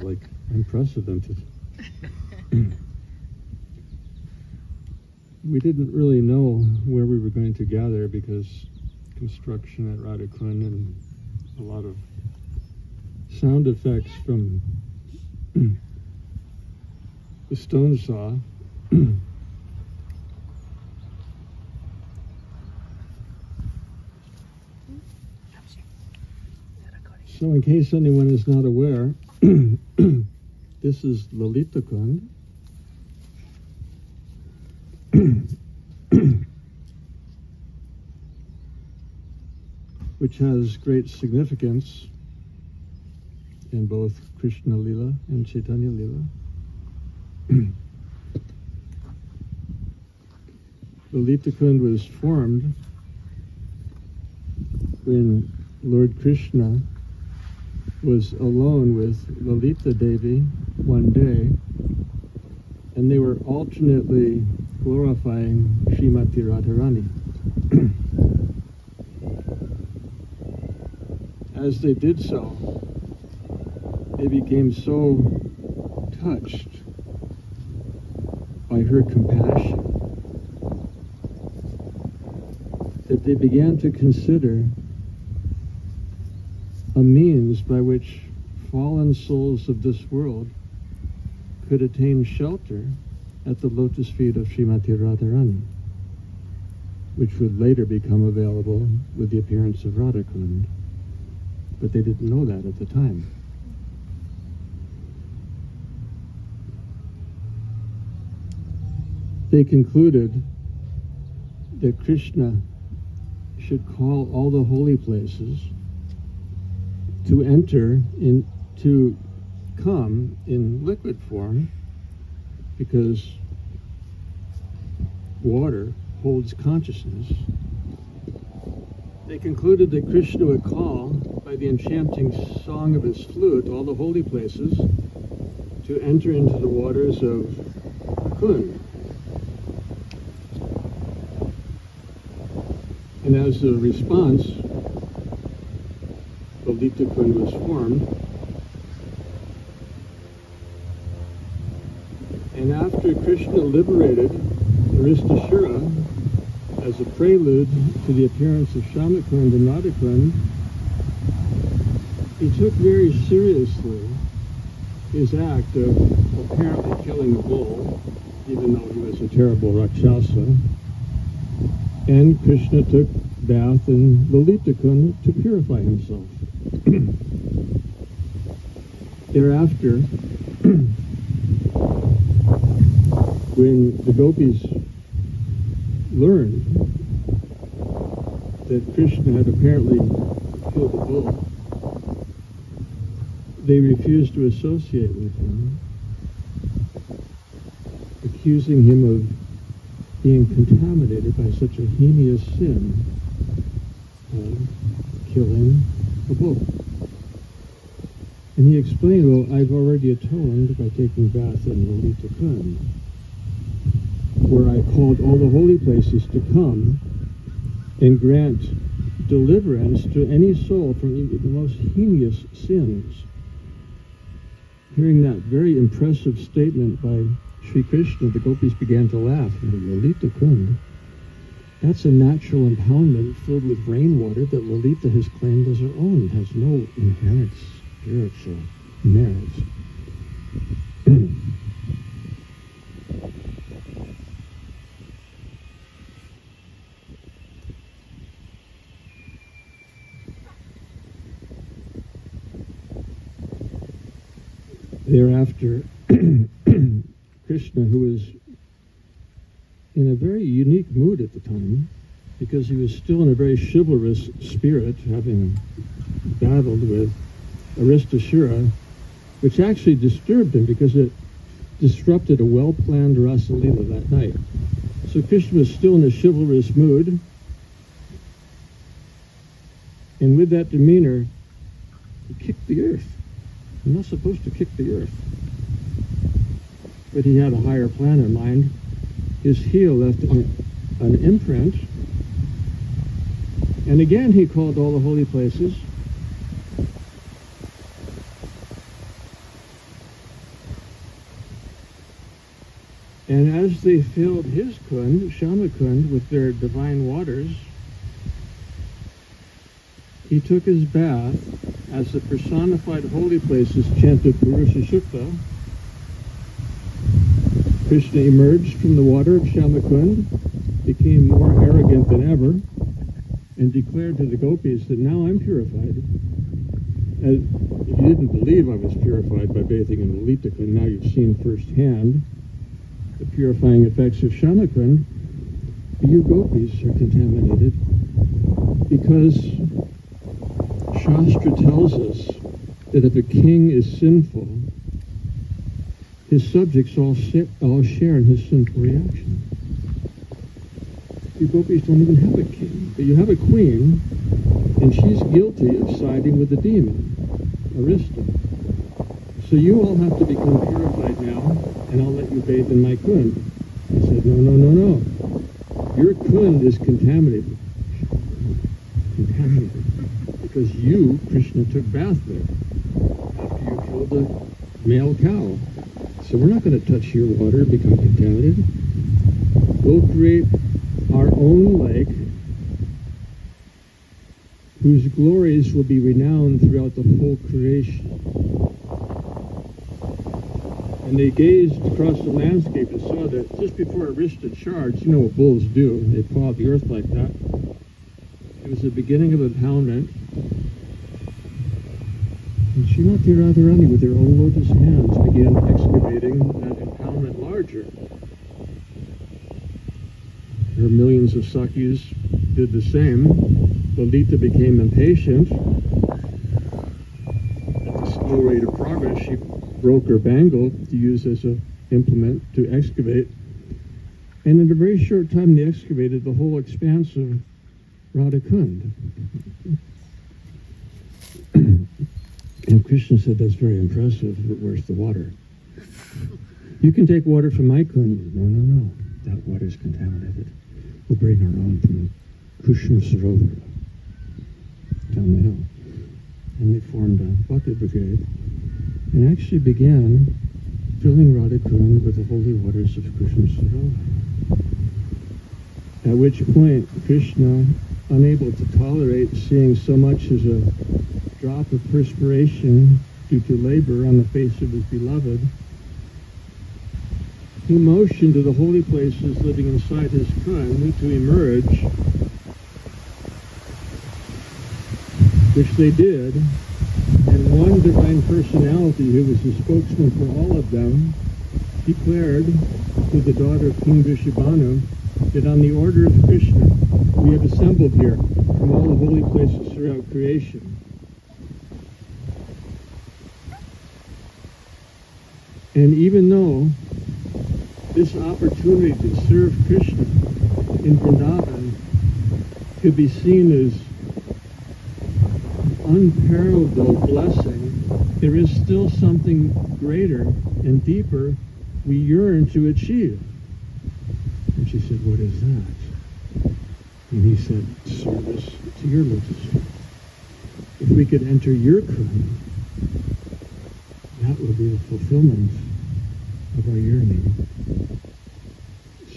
of like unprecedented. We didn't really know where we were going to gather because construction at Radha Krishna and a lot of sound effects from the stone saw. So in case anyone is not aware, this is Lalita Kund. Which has great significance in both Krishna Lila and Chaitanya Lila. Lalita Kund was formed when Lord Krishna was alone with Lalita Devi one day, and they were alternately glorifying Srimati Radharani. As they did so, they became so touched by her compassion that they began to consider a means by which fallen souls of this world could attain shelter at the lotus feet of Srimati Radharani, which would later become available with the appearance of Radha Kund. But they didn't know that at the time. They concluded that Krishna should call all the holy places to enter in, to come in liquid form, because water holds consciousness. They concluded that Krishna would call, by the enchanting song of his flute, all the holy places to enter into the waters of Kund. And as a response, Lalita Kund was formed. And after Krishna liberated Aristasura, as a prelude to the appearance of Shamakund and Radhakund, he took very seriously his act of apparently killing the bull, even though he was a terrible Rakshasa. And Krishna took bath in Lalita Kund to purify himself. Thereafter, when the gopis learned that Krishna had apparently killed the bull, they refused to associate with him, accusing him of being contaminated by such a heinous sin of killing a bull. And he explained, well, I've already atoned by taking bath in Lalita Kund, where I called all the holy places to come and grant deliverance to any soul from even the most heinous sins. Hearing that very impressive statement by Sri Krishna, the gopis began to laugh. Lalita Kund, that's a natural impoundment filled with rainwater that Lalita has claimed as her own. It has no inherent spiritual merit. Thereafter, Krishna, who was in a very unique mood at the time, because he was still in a very chivalrous spirit, having battled with Aristasura, which actually disturbed him because it disrupted a well-planned Rasa Lila that night. So Krishna was still in a chivalrous mood, and with that demeanor, he kicked the earth. You're not supposed to kick the earth. But he had a higher plan in mind. His heel left an imprint. And again he called all the holy places. And as they filled his kund, Shamakund, with their divine waters, he took his bath as the personified holy places chanted Purusha Sukta. Krishna emerged from the water of Shamakund, became more arrogant than ever, and declared to the gopis that now I'm purified. As if you didn't believe I was purified by bathing in Lalita Kund, now you've seen firsthand the purifying effects of Shamakund. You gopis are contaminated because Shastra tells us that if a king is sinful, his subjects all share in his sinful reaction. You gopis don't even have a king, but you have a queen, and she's guilty of siding with the demon, Arista. So you all have to become purified now, and I'll let you bathe in my kund. He said, no, no, no, no. Your kund is contaminated. Contaminated. Because you, Krishna, took bath there after you killed a male cow. So we're not going to touch your water and become contaminated. We'll create our own lake whose glories will be renowned throughout the whole creation. And they gazed across the landscape and saw that just before Arista charged, you know what bulls do, they paw the earth like that. It was the beginning of impoundment. And Srimati Radharani, with her own lotus hands, began excavating that impoundment larger. Her millions of Sakhis did the same. Lalita became impatient. At the slow rate of progress, she broke her bangle to use as an implement to excavate. And in a very short time, they excavated the whole expanse of Radha Kund. And Krishna said, that's very impressive, but where's the water? You can take water from my kund. No, no, no. That water is contaminated. We'll bring our own from Kushma Sarovar down the hill. And they formed a Bhakti brigade and actually began filling Radha Kund with the holy waters of Kushma Sarovar. At which point, Krishna, unable to tolerate seeing so much as a drop of perspiration due to labor on the face of his beloved, he motioned to the holy places living inside his kund to emerge, which they did, and one divine personality who was the spokesman for all of them declared to the daughter of King Vrishabhanu that on the order of Krishna we have assembled here from all the holy places throughout creation. And even though this opportunity to serve Krishna in Vrindavan could be seen as unparalleled blessing, there is still something greater and deeper we yearn to achieve. And she said, what is that? And he said, service to your lotus feet. If we could enter your kund, that will be the fulfillment of our yearning.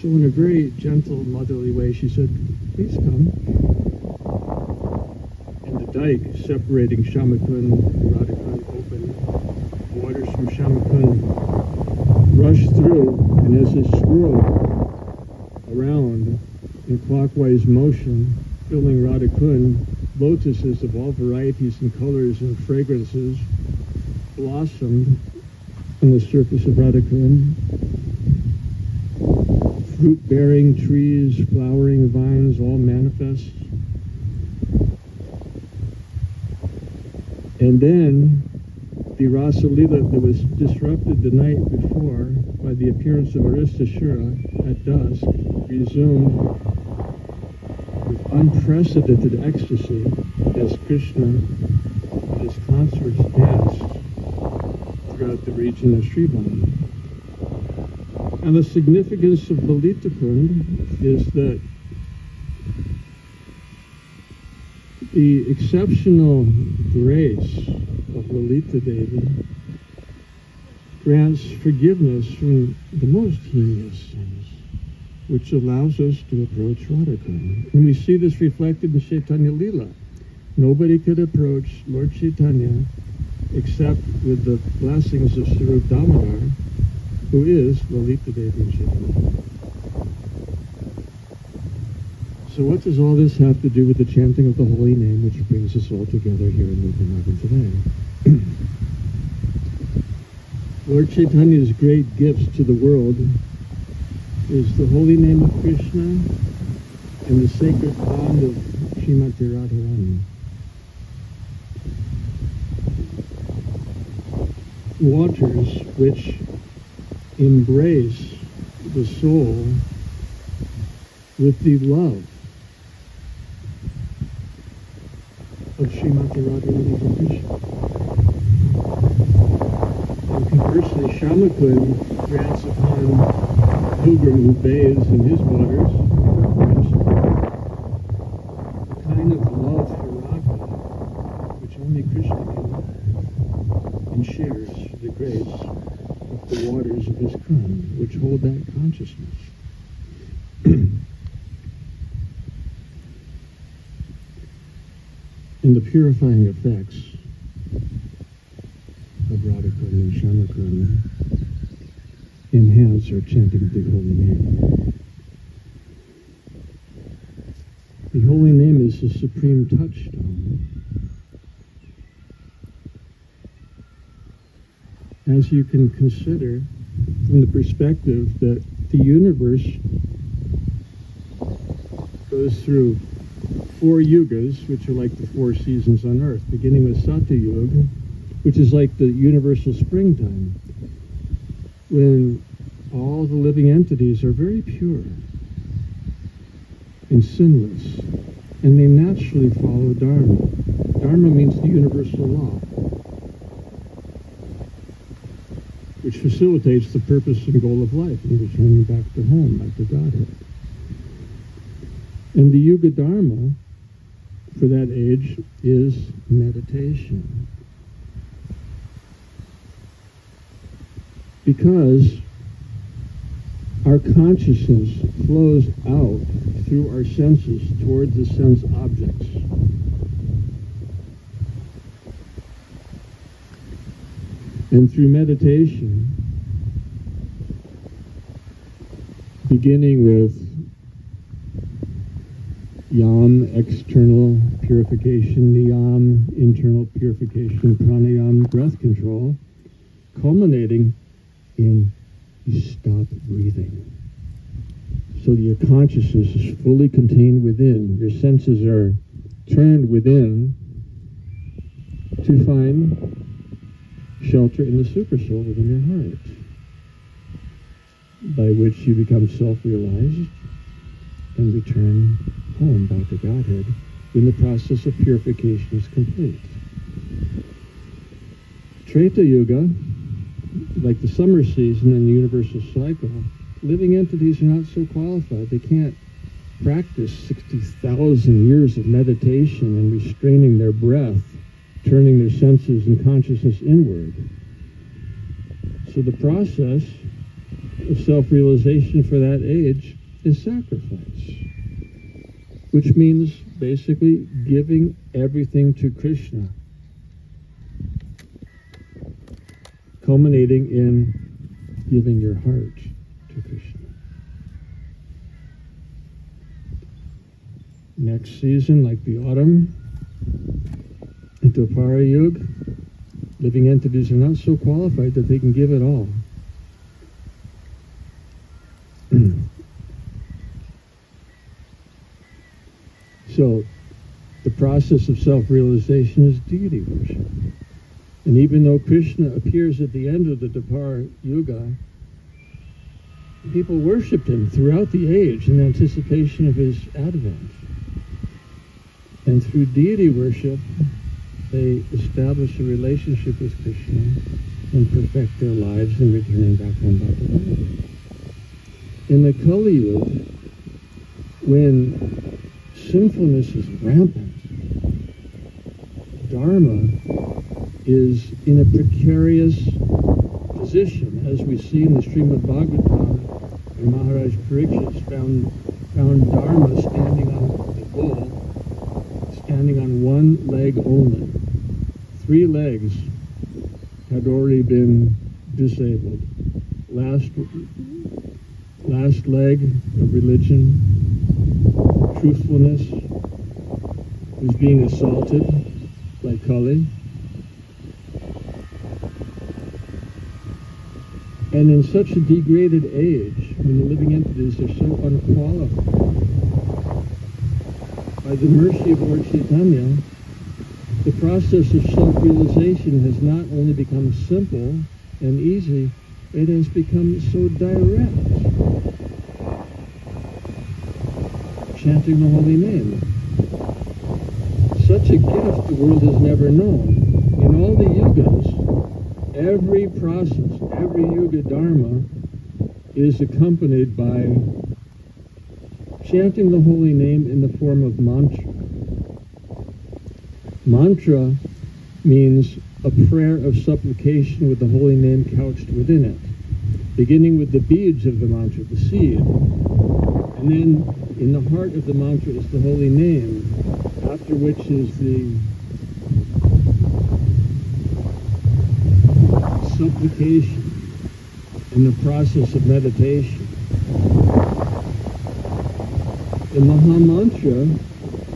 So in a very gentle, motherly way, she said, please come. And the dike separating Shamakund and Radha Kund opened. Waters from Shamakund rushed through, and as it swirled around in clockwise motion, filling Radha Kund, lotuses of all varieties and colors and fragrances blossomed on the surface of Radha Kund. Fruit-bearing trees, flowering vines, all manifest. And then the Rasa Lila that was disrupted the night before by the appearance of Aristasura at dusk resumed with unprecedented ecstasy as Krishna and his consorts danced throughout the region of Srivan. And the significance of Lalita Kund is that the exceptional grace of Lalita Devi grants forgiveness from the most heinous sins, which allows us to approach Radharani. And we see this reflected in Chaitanya Lila. Nobody could approach Lord Chaitanya except with the blessings of Sarup Damodar, who is Lalita Devi and Chaitanya. So what does all this have to do with the chanting of the holy name, which brings us all together here in Vrindavan today? Lord Chaitanya's great gifts to the world is the holy name of Krishna and the sacred bond of Srimati Radharani. Waters which embrace the soul with the love of Srimati Radharani and Krishna. And conversely, Shamakund grants upon a pilgrim who bathes in his waters a kind of love for Radha, which only Krishna can, and shares the grace of the waters of his Kund, which hold that consciousness. And the purifying effects of Radharani and Shamakund enhance our chanting of the holy name. The holy name is the supreme touchstone. As you can consider from the perspective that the universe goes through 4 yugas, which are like the 4 seasons on earth, beginning with Satya Yuga, which is like the universal springtime, when all the living entities are very pure and sinless, and they naturally follow Dharma. Dharma means the universal law, which facilitates the purpose and goal of life, and returning back to home, back to Godhead. And the Yuga Dharma for that age is meditation. Because our consciousness flows out through our senses toward the sense objects. And through meditation, beginning with Yam, external purification, Niyam, internal purification, Pranayam, breath control, culminating in you stop breathing. So your consciousness is fully contained within. Your senses are turned within to find shelter in the supersoul within your heart, by which you become self-realized and return home back to Godhead when the process of purification is complete. Treta Yuga, like the summer season and the universal cycle, living entities are not so qualified. They can't practice 60,000 years of meditation and restraining their breath, turning their senses and consciousness inward. So the process of self-realization for that age is sacrifice, which means basically giving everything to Krishna, culminating in giving your heart to Krishna. Next season, like the autumn, into Para Yuga, living entities are not so qualified that they can give it all. So, the process of self-realization is deity worship. And even though Krishna appears at the end of the Dwapara Yuga, people worshipped him throughout the age in anticipation of his advent. And through deity worship, they establish a relationship with Krishna and perfect their lives in returning back home back to God. In the Kali Yuga, when sinfulness is rampant, Dharma is in a precarious position, as we see in the Srimad Bhagavatam, and Maharaj Parikshit found Dharma standing on the bull, standing on one leg only. 3 legs had already been disabled. Last leg of religion, truthfulness, was being assaulted by Kali. And in such a degraded age, when the living entities are so unqualified, by the mercy of Lord Chaitanya, the process of self-realization has not only become simple and easy, it has become so direct. Chanting the holy name. Such a gift the world has never known. In all the yugas, every process, every yuga dharma is accompanied by chanting the holy name in the form of mantra. Mantra means a prayer of supplication with the holy name couched within it, beginning with the beads of the mantra, the seed, and then in the heart of the mantra is the holy name, after which is the supplication and the process of meditation. The Maha Mantra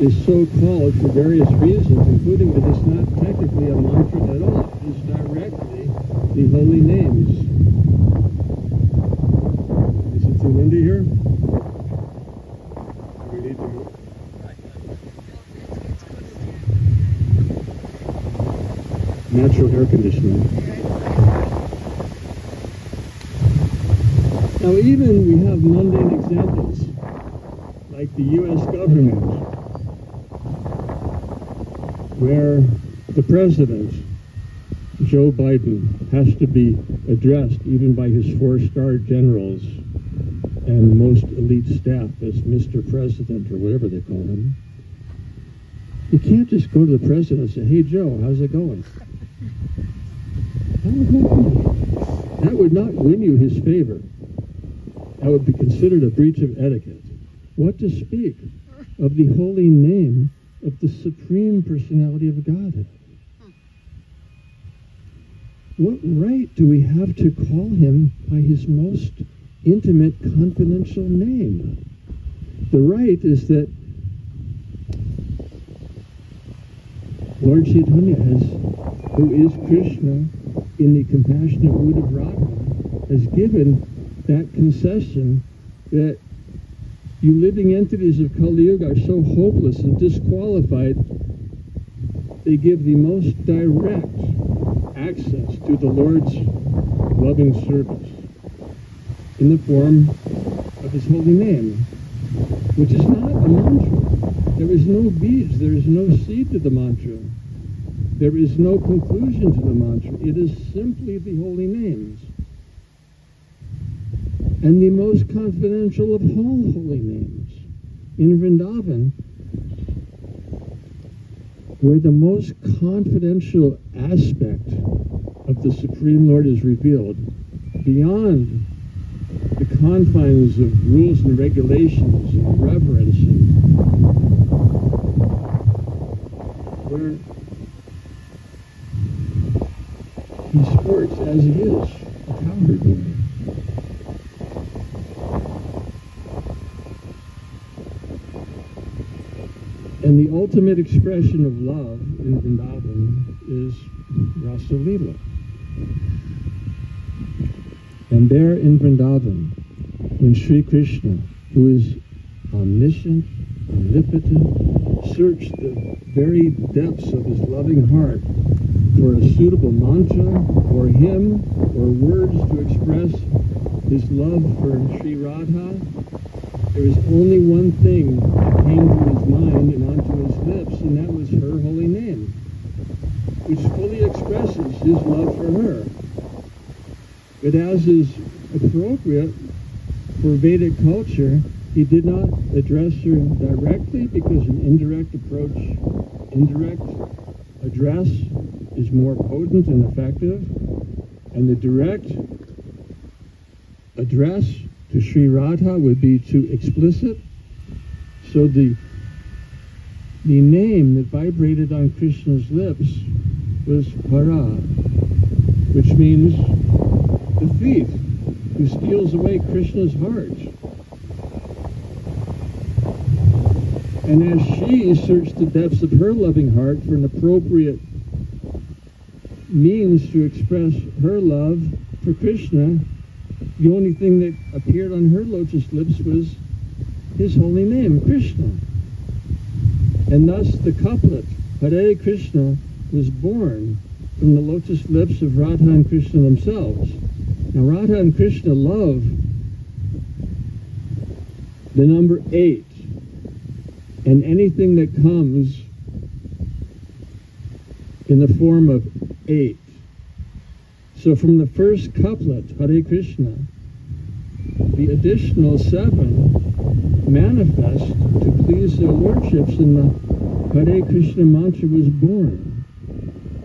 is so called for various reasons, including that it's not technically a mantra at all. It is directly the holy names. Is it too windy here? Do we need to move? Natural air conditioning. Now even we have mundane examples, like the U.S. government, where the president, Joe Biden, has to be addressed even by his 4-star generals and most elite staff as Mr. President, or whatever they call him. You can't just go to the president and say, "Hey Joe, how's it going?" That would not win you his favor. That would be considered a breach of etiquette. What to speak of the holy name of the Supreme Personality of Godhead? What right do we have to call him by his most intimate, confidential name? The right is that Lord Chaitanya who is Krishna in the compassionate mood of Radha, has given that concession that you living entities of Kali Yuga are so hopeless and disqualified, they give the most direct access to the Lord's loving service in the form of his holy name, which is not a mantra. There is no beads, there is no seed to the mantra. There is no conclusion to the mantra. It is simply the holy names. And the most confidential of all holy names. In Vrindavan, where the most confidential aspect of the Supreme Lord is revealed, beyond the confines of rules and regulations and reverence, and where he sports as he is, a cowherd boy. And the ultimate expression of love in Vrindavan is Rasa Leela. And there in Vrindavan, when Sri Krishna, who is omniscient, omnipotent, searched the very depths of his loving heart for a suitable mantra, or hymn, or words to express his love for Sri Radha, there was only one thing that came to his mind and onto his lips, and that was her holy name, which fully expresses his love for her. But as is appropriate for Vedic culture, he did not address her directly, because an indirect address is more potent and effective. And the direct address to Sri Radha would be too explicit. So the name that vibrated on Krishna's lips was Hara, which means the thief who steals away Krishna's heart. And as she searched the depths of her loving heart for an appropriate means to express her love for Krishna, the only thing that appeared on her lotus lips was his holy name, Krishna. And thus the couplet, Hare Krishna, was born from the lotus lips of Radha and Krishna themselves. Now Radha and Krishna love the number 8, and anything that comes in the form of 8. So from the first couplet, Hare Krishna, the additional 7 manifest to please their lordships, and the Hare Krishna mantra was born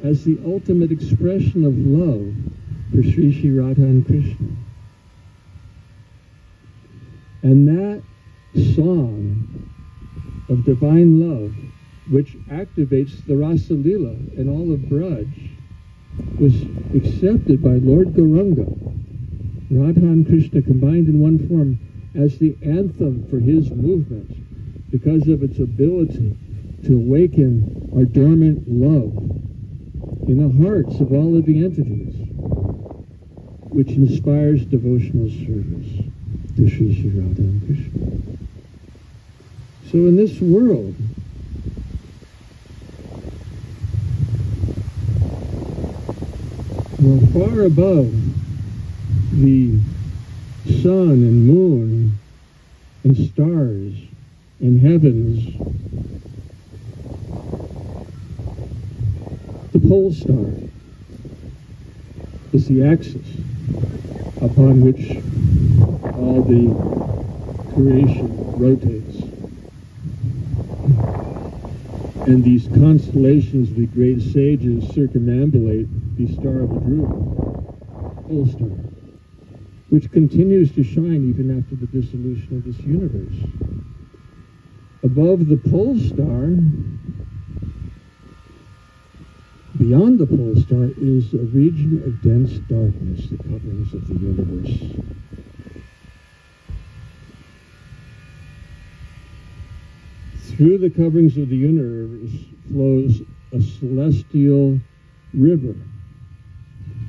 as the ultimate expression of love for Sri Radha and Krishna. And that song of divine love, which activates the Rasa Lila and all of Braj, was accepted by Lord Gauranga, Radha and Krishna combined in one form, as the anthem for his movement, because of its ability to awaken our dormant love in the hearts of all living entities, which inspires devotional service to Sri Radha and Krishna. So in this world, we're far above the sun and moon and stars and heavens. The pole star is the axis upon which all the creation rotates. And these constellations of the great sages circumambulate the star of Dhruva, pole star, which continues to shine even after the dissolution of this universe. Above the pole star, beyond the pole star, is a region of dense darkness, the coverings of the universe. Through the coverings of the universe flows a celestial river,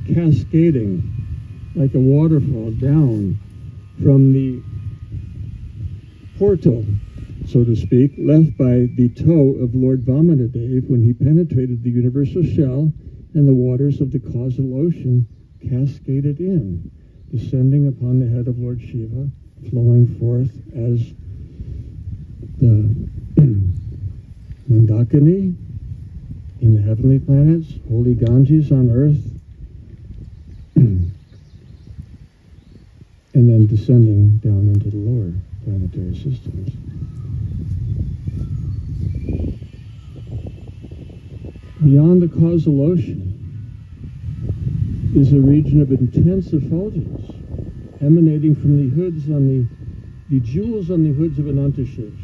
cascading like a waterfall down from the portal, so to speak, left by the toe of Lord Vamanadev when he penetrated the universal shell, and the waters of the causal ocean cascaded in, descending upon the head of Lord Shiva, flowing forth as the Mandakini in the heavenly planets, holy Ganges on earth, and then descending down into the lower planetary systems. Beyond the causal ocean is a region of intense effulgence emanating from the hoods on the jewels on the hoods of Anantashesh.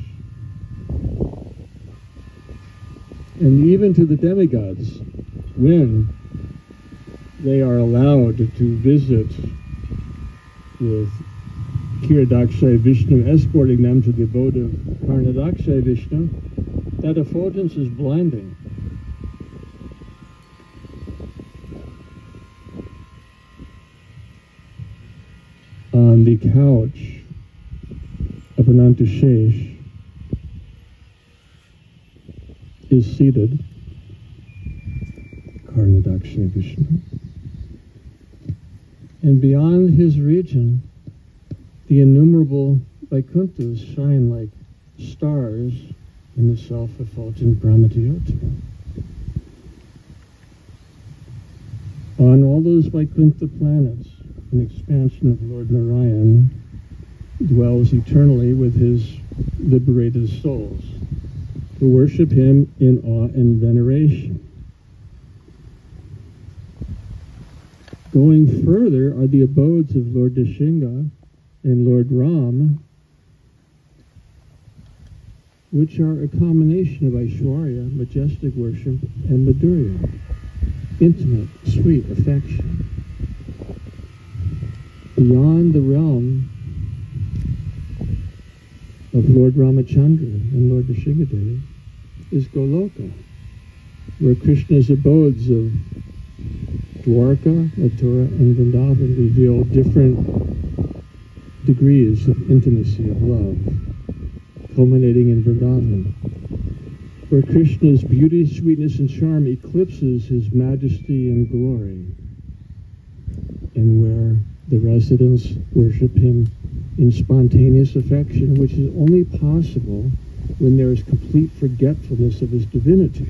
And even to the demigods, when they are allowed to visit with Kiradakshay Vishnu escorting them to the abode of Karnadakshay Vishnu, that effulgence is blinding. On the couch of Anantashesh is seated Karnadakshay Vishnu. And beyond his region, the innumerable Vaikunthas shine like stars in the self-effulgent Brahmatiyota. On all those Vaikuntha planets, an expansion of Lord Narayan dwells eternally with his liberated souls, who worship him in awe and veneration. Going further are the abodes of Lord Nrsimha and Lord Ram, which are a combination of Aishwarya, majestic worship, and Madhurya, intimate, sweet affection. Beyond the realm of Lord Ramachandra and Lord Nrsimhadev is Goloka, where Krishna's abodes of Dwarka, Mathura, and Vrindavan reveal different degrees of intimacy of love, culminating in Vrindavan, where Krishna's beauty, sweetness, and charm eclipses his majesty and glory, and where the residents worship him in spontaneous affection, which is only possible when there is complete forgetfulness of his divinity.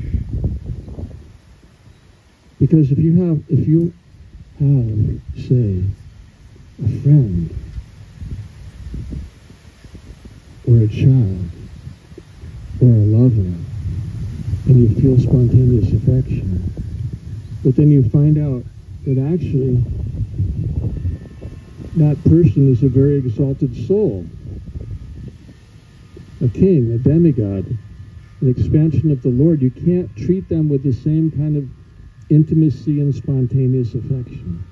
Because if you have, say, a friend, or a child, or a lover, and you feel spontaneous affection, but then you find out that actually that person is a very exalted soul, a king, a demigod, an expansion of the Lord, you can't treat them with the same kind of intimacy and spontaneous affection.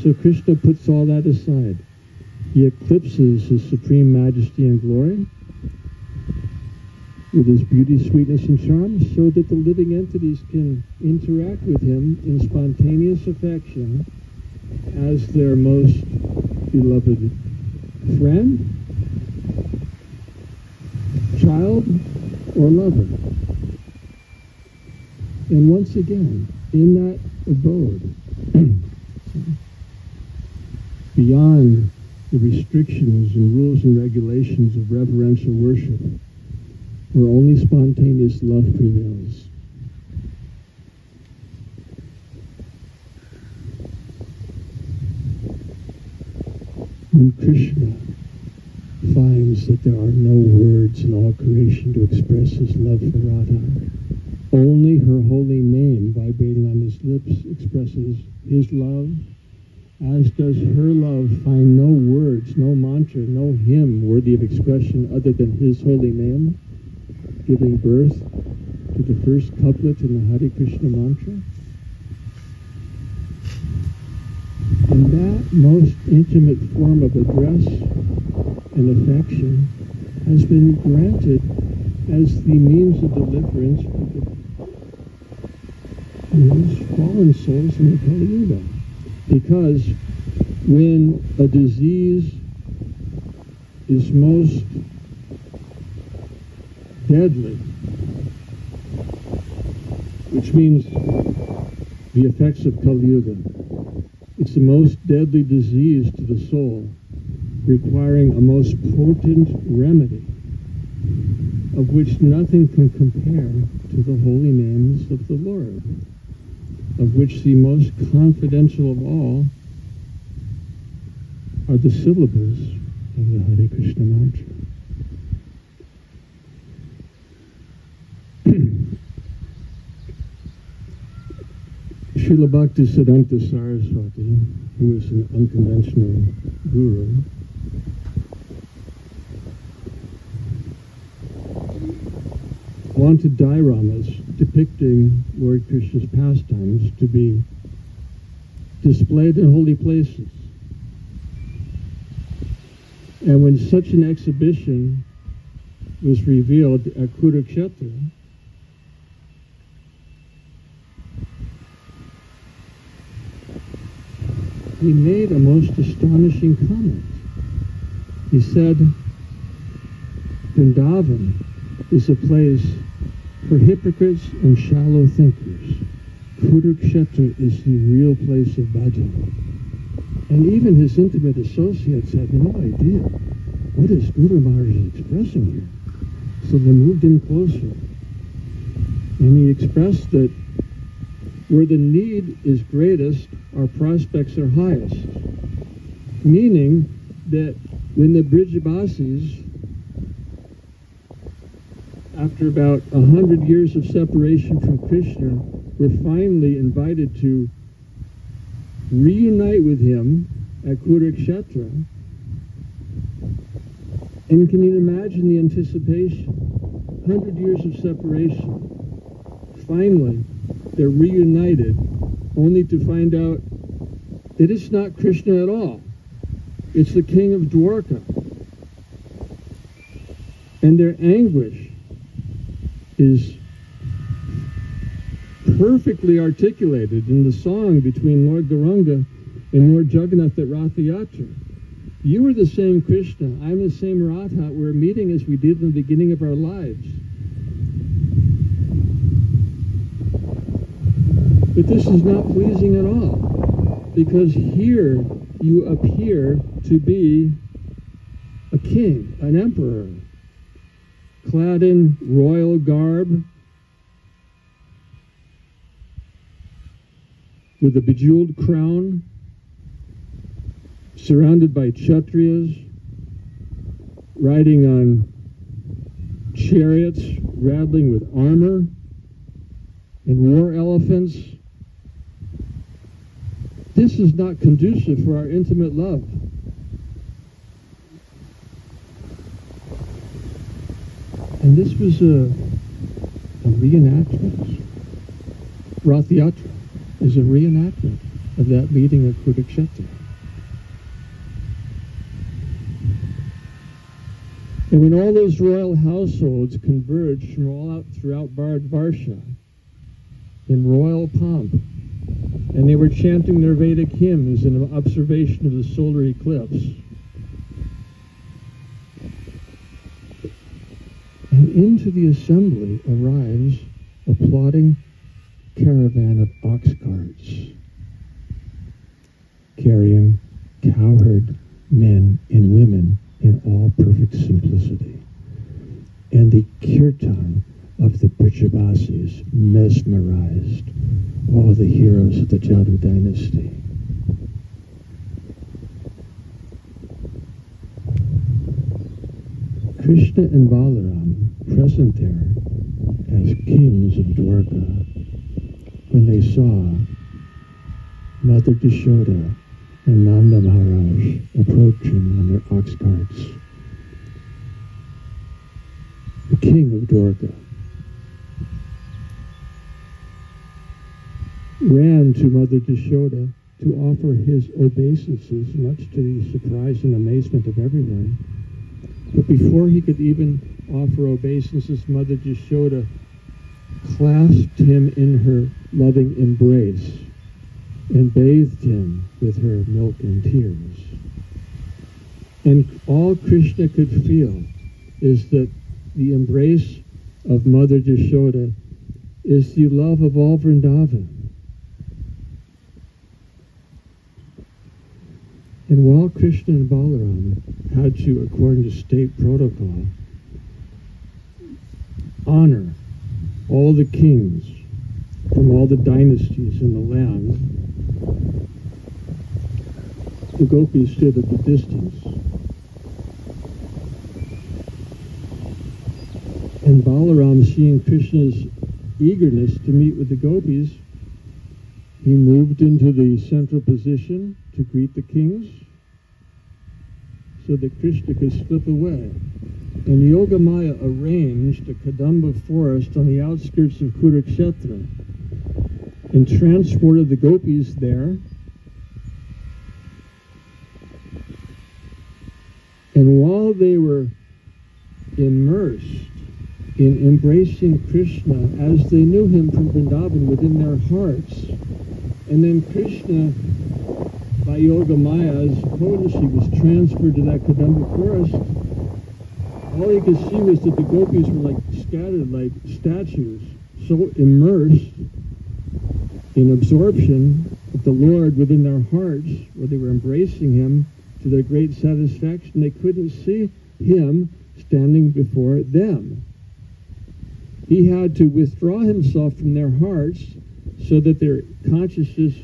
So Krishna puts all that aside. He eclipses his supreme majesty and glory with his beauty, sweetness, and charm, so that the living entities can interact with him in spontaneous affection as their most beloved friend, child, or lover. And once again, in that abode, beyond the restrictions and rules and regulations of reverential worship, where only spontaneous love prevails. When Krishna finds that there are no words in all creation to express his love for Radha, only her holy name vibrating on his lips expresses his love, as does her love find no words, no mantra, no hymn worthy of expression other than his holy name, giving birth to the first couplet in the Hare Krishna mantra. And that most intimate form of address and affection has been granted as the means of deliverance for these fallen souls in the Kali Yuga. Because when a disease is most deadly, which means the effects of Kali Yuga, it's the most deadly disease to the soul, requiring a most potent remedy, of which nothing can compare to the holy names of the Lord, of which the most confidential of all are the syllables of the Hare Krishna mantra. Srila Bhaktisiddhanta Saraswati, who was an unconventional guru, wanted dioramas depicting Lord Krishna's pastimes to be displayed in holy places. And when such an exhibition was revealed at Kurukshetra, he made a most astonishing comment. He said, Vrindavan is a place for hypocrites and shallow thinkers. Kurukshetra is the real place of bhajan. And even his intimate associates had no idea what is Guru Maharaj expressing here. So they moved in closer. And he expressed that where the need is greatest, our prospects are highest. Meaning that when the Brijabasis, after about 100 years of separation from Krishna, were finally invited to reunite with him at Kurukshetra. And can you imagine the anticipation? 100 years of separation. Finally, they're reunited, only to find out that it's not Krishna at all. It's the king of Dwarka. And their anguish is perfectly articulated in the song between Lord Gauranga and Lord Jagannath at Ratha Yatra. You are the same Krishna, I'm the same Radha, we're meeting as we did in the beginning of our lives. But this is not pleasing at all, because here you appear to be a king, an emperor, clad in royal garb, with a bejeweled crown, surrounded by kshatriyas, riding on chariots, rattling with armor, and war elephants. This is not conducive for our intimate love. And this was a reenactment. Ratha Yatra is a reenactment of that meeting at Kurukshetra. And when all those royal households converged from all out throughout Varsha in royal pomp, and they were chanting their Vedic hymns in observation of the solar eclipse, and into the assembly arrives a plodding caravan of ox carts, carrying cowherd men and women in all perfect simplicity. And the kirtan of the Brajavasis mesmerized all the heroes of the Jadu dynasty. Krishna and Balaram, present there as kings of Dwarka, when they saw Mother Yashoda and Nanda Maharaj approaching on their ox carts, the king of Dwarka ran to Mother Yashoda to offer his obeisances, much to the surprise and amazement of everyone. But before he could even offer obeisances, Mother Yashoda clasped him in her loving embrace and bathed him with her milk and tears. And all Krishna could feel is that the embrace of Mother Yashoda is the love of all Vrindavan. And while Krishna and Balaram had to, according to state protocol, honor all the kings from all the dynasties in the land, the gopis stood at the distance. And Balaram, seeing Krishna's eagerness to meet with the gopis, he moved into the central position to greet the kings so that Krishna could slip away. And Yogamaya arranged a Kadamba forest on the outskirts of Kurukshetra and transported the gopis there. And while they were immersed in embracing Krishna as they knew him from Vrindavan within their hearts, and then Krishna, by Yogamaya's potency, was transferred to that Kadamba forest, all you could see was that the gopis were like scattered like statues, so immersed in absorption of the Lord within their hearts, where they were embracing him to their great satisfaction. They couldn't see him standing before them. He had to withdraw himself from their hearts so that their consciousness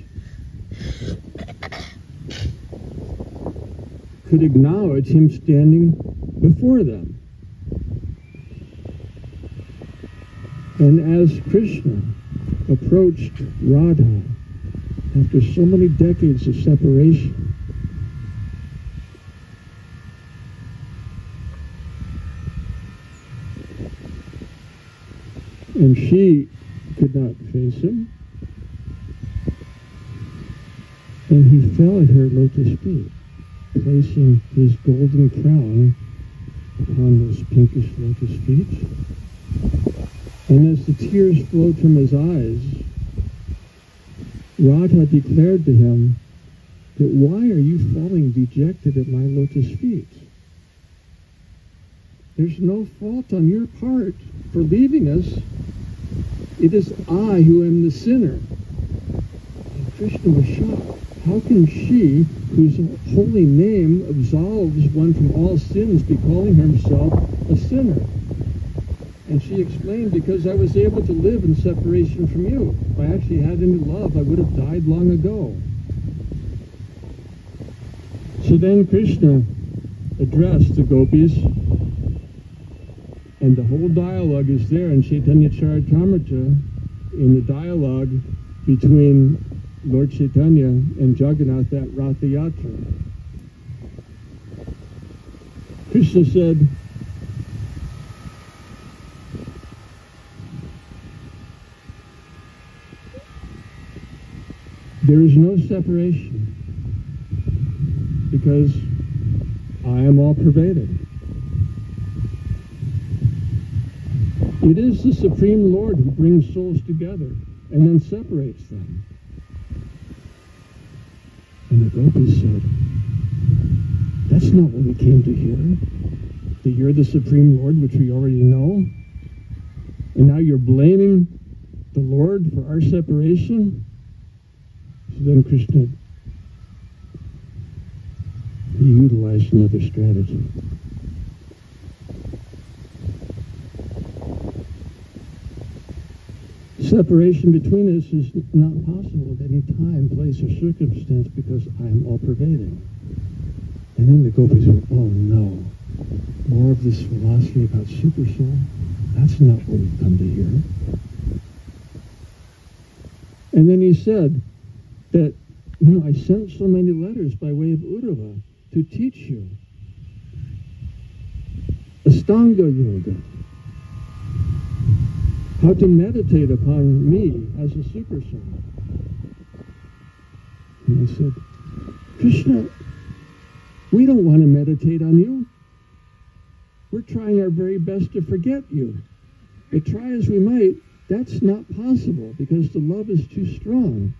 could acknowledge him standing before them. And as Krishna approached Radha, after so many decades of separation. And she could not face him. And he fell at her lotus feet, placing his golden crown upon those pinkish lotus feet. And as the tears flowed from his eyes, Radha declared to him that, why are you falling dejected at my lotus feet? There's no fault on your part for leaving us. It is I who am the sinner. And Krishna was shocked. How can she, whose holy name absolves one from all sins, be calling herself a sinner? And she explained, because I was able to live in separation from you. If I actually had any love, I would have died long ago. So then Krishna addressed the gopis, and the whole dialogue is there in Chaitanya Charitamrita, in the dialogue between Lord Chaitanya and Jagannath at Ratha Yatra. Krishna said, there is no separation because I am all-pervading. It is the Supreme Lord who brings souls together and then separates them. And the gopis said, that's not what we came to hear, that you're the Supreme Lord, which we already know, and now you're blaming the Lord for our separation? So then Krishna, he utilized another strategy. Separation between us is not possible at any time, place, or circumstance because I am all-pervading. And then the gopis went, oh no, more of this philosophy about super soul? That's not what we've come to hear. And then he said that, I sent so many letters by way of Uddhava to teach you Ashtanga Yoga, how to meditate upon me as a super soul. And I said, Krishna, we don't want to meditate on you. We're trying our very best to forget you. But try as we might, that's not possible because the love is too strong.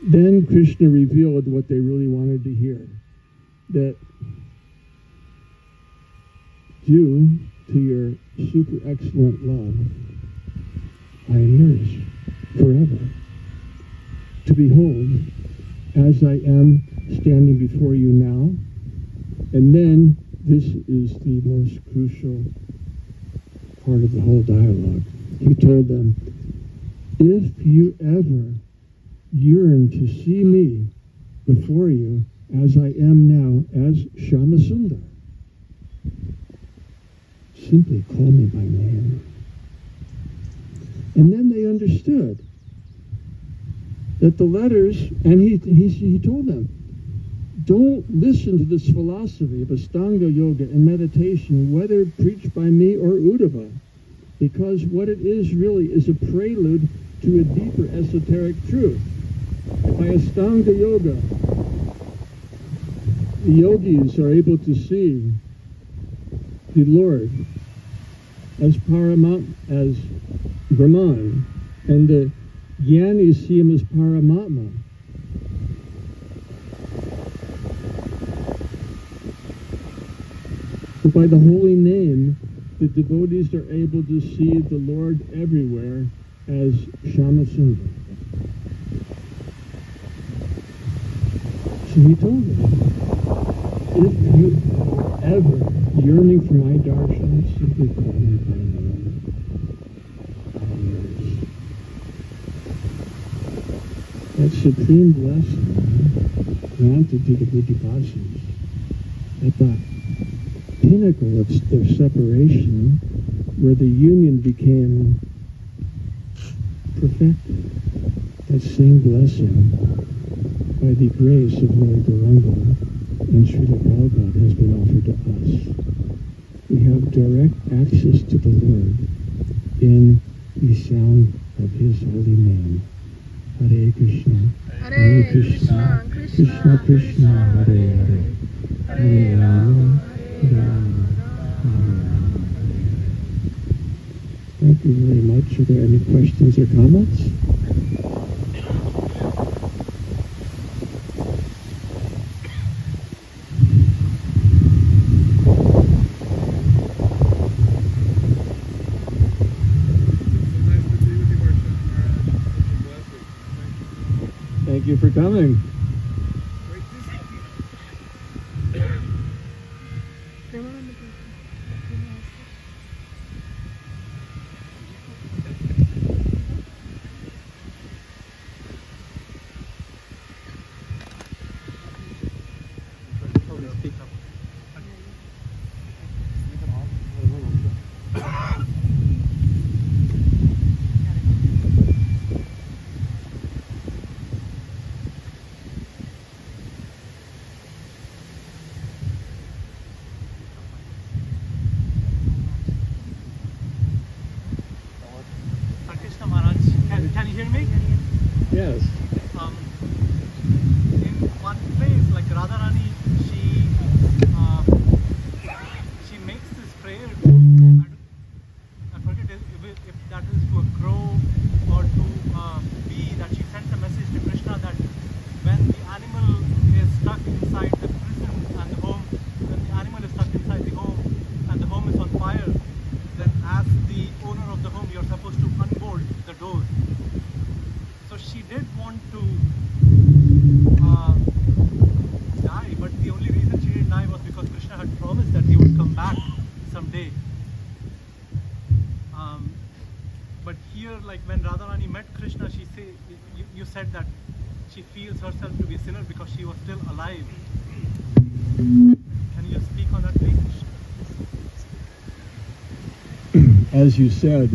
Then Krishna revealed what they really wanted to hear, that due to your super excellent love, I am yours forever. To behold, as I am standing before you now, and then this is the most crucial part of the whole dialogue. He told them, if you ever yearn to see me before you as I am now, as Shyamasundar, simply call me by name. And then they understood that the letters, and he told them, don't listen to this philosophy of Ashtanga Yoga and meditation, whether preached by me or Uddhava, because what it is really is a prelude to a deeper esoteric truth. By Ashtanga Yoga, the yogis are able to see the Lord as Paramatma, as Brahman, and the Jnanis see him as Paramatma. But by the holy name, the devotees are able to see the Lord everywhere as Shyamasundar. So he told them, if you are ever yearning for my darshan, simply call me by name. I am yours. That supreme blessing granted to the Buddhivasis at the pinnacle of their separation, where the union became perfected. That same blessing, by the grace of Lord Gauranga and Srila Prabhupada, has been offered to us. We have direct access to the Lord in the sound of His holy name. Hare Krishna, Hare Krishna, Krishna Krishna, Hare Hare, Hare Rama, Hare Rama, Hare Rama. Thank you very much. Are there any questions or comments? Thank you for coming. Can you hear me? Yes. In one place, like Radharani, she makes this prayer. I forget if that is to a crow or to a bee, that she sends a message to Krishna that when the animal is stuck inside the prison and the home, when the animal is stuck inside the home and the home is on fire, then as the owner of the home, you're supposed to unbolt the door. So she did want to die, but the only reason she didn't die was because Krishna had promised that he would come back someday. But here, like when Radharani met Krishna, you said that she feels herself to be a sinner because she was still alive. Can you speak on that, please? As you said,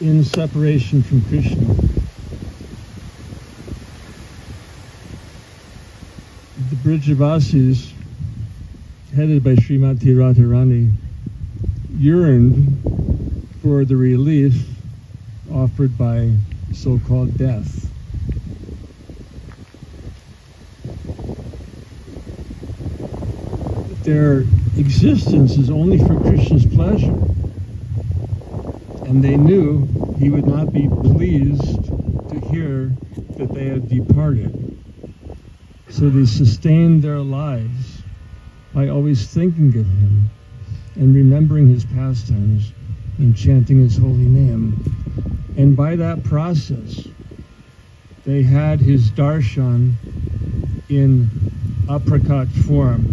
in separation from Krishna, the Brijavasis, headed by Srimati Radharani, yearned for the relief offered by so-called death. Their existence is only for Krishna's pleasure, and they knew he would not be pleased to hear that they had departed. So they sustained their lives by always thinking of him and remembering his pastimes and chanting his holy name. And by that process, they had his darshan in aprakat form,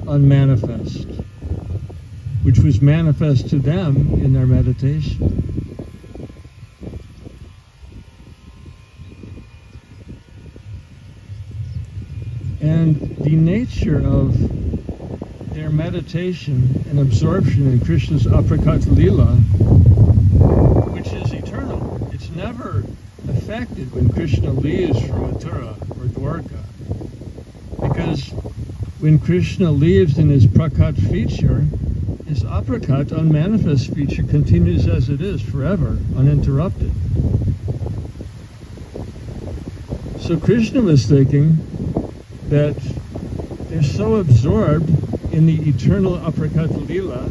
unmanifest, which was manifest to them in their meditation. And the nature of their meditation and absorption in Krishna's aprakat lila, which is eternal, it's never affected when Krishna leaves from Mathura or Dwarka. Because when Krishna leaves in his prakat feature, his aprakat, unmanifest feature, continues as it is forever, uninterrupted. So Krishna was thinking that they're so absorbed in the eternal aprakat lila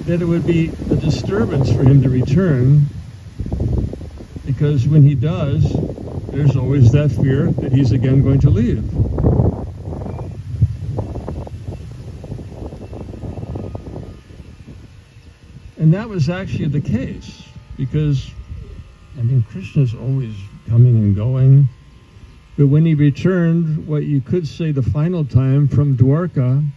that it would be a disturbance for him to return, because when he does, there's always that fear that he's again going to leave. And that was actually the case, because, I mean, Krishna's always coming and going. But when he returned, what you could say the final time from Dwarka,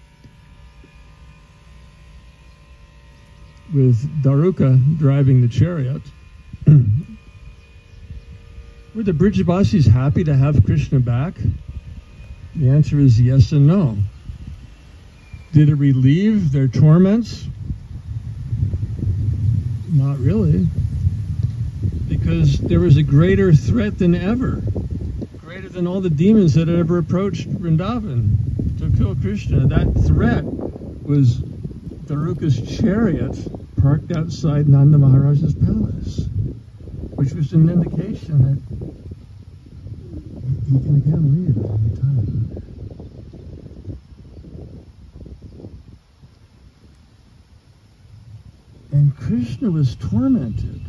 with Daruka driving the chariot, were the Brijavasis happy to have Krishna back? The answer is yes and no. Did it relieve their torments? Not really. Because there was a greater threat than ever. Greater than all the demons that had ever approached Vrindavan to kill Krishna. That threat was Daruka's chariot parked outside Nanda Maharaj's palace, which was an indication that he can again leave at any time. And Krishna was tormented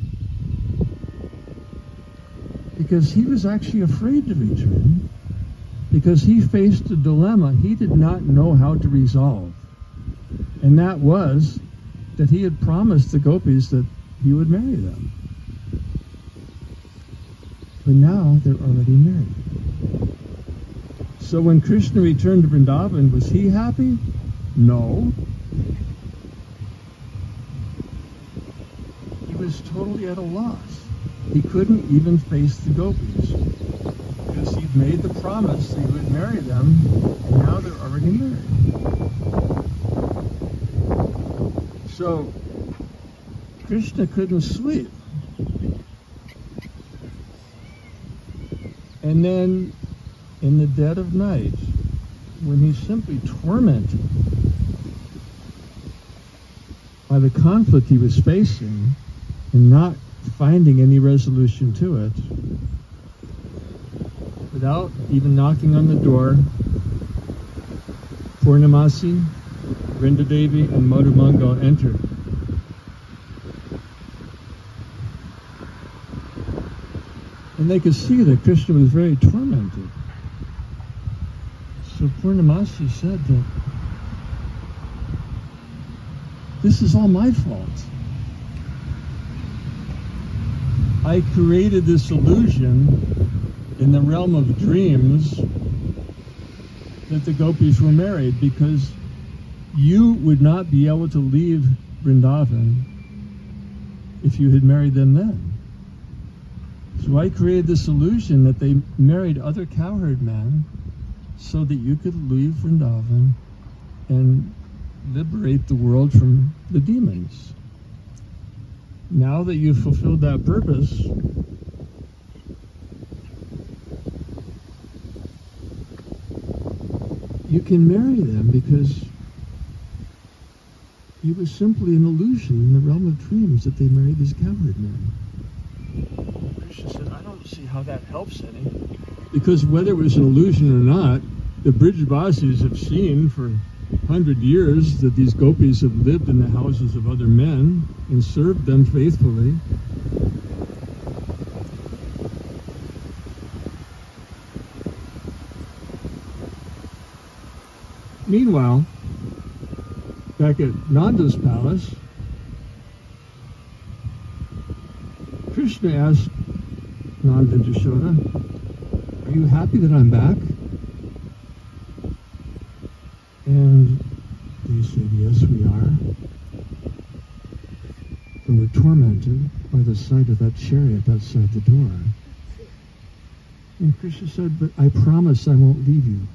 because he was actually afraid to return, because he faced a dilemma he did not know how to resolve. And that was that he had promised the gopis that he would marry them. But now they're already married. So when Krishna returned to Vrindavan, was he happy? No. He was totally at a loss. He couldn't even face the gopis because he'd made the promise that he would marry them, and now they're already married. So Krishna couldn't sleep. And then in the dead of night, when he's simply tormented by the conflict he was facing and not finding any resolution to it, without even knocking on the door, Purnamasi, Vrindadevi, and Madhumangal entered. And they could see that Krishna was very tormented. So Purnamasi said that this is all my fault. I created this illusion in the realm of dreams that the gopis were married because you would not be able to leave Vrindavan if you had married them then. So I created this illusion that they married other cowherd men so that you could leave Vrindavan and liberate the world from the demons. Now that you've fulfilled that purpose, you can marry them because it was simply an illusion in the realm of dreams that they married these cowherd men. Krishna said, I don't see how that helps any. Because whether it was an illusion or not, the Brijavasis have seen for 100 years that these gopis have lived in the houses of other men and served them faithfully. Meanwhile, back at Nanda's palace, Krishna asked Nanda and Yashoda, are you happy that I'm back? And they said, yes, we are. And we're tormented by the sight of that chariot outside the door. And Krishna said, but I promise I won't leave you.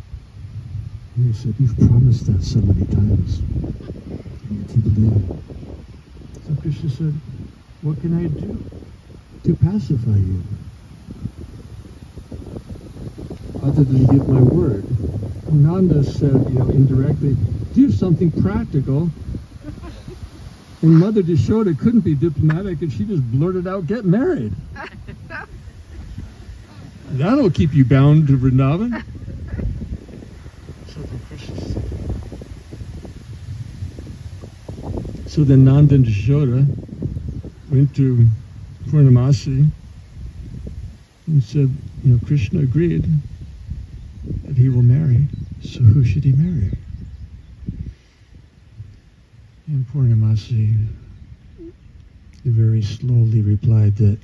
And they said, you've promised that so many times. And you keep leaving. So Krishna said, what can I do to pacify you? Other than give my word. Nanda said, indirectly, do something practical. And Mother Yashoda couldn't be diplomatic, and she just blurted out, get married. That'll keep you bound to Vrindavan. So then Nanda and Yashoda went to Purnamasi and said, Krishna agreed that he will marry, so who should he marry? And Purnamasi very slowly replied that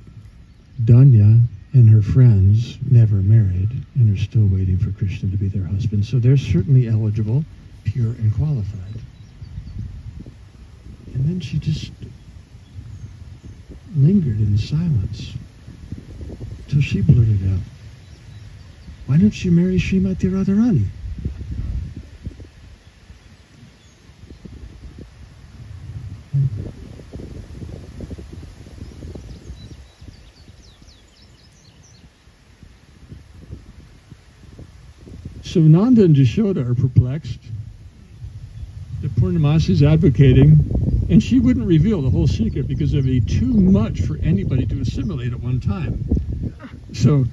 Danya and her friends never married and are still waiting for Krishna to be their husband. So they're certainly eligible, pure and qualified. And then she just lingered in silence till she blurted out, why don't you marry Srimati Radharani? So Nanda and Jashoda are perplexed that Purnamasi is advocating, and she wouldn't reveal the whole secret because it would be too much for anybody to assimilate at one time. So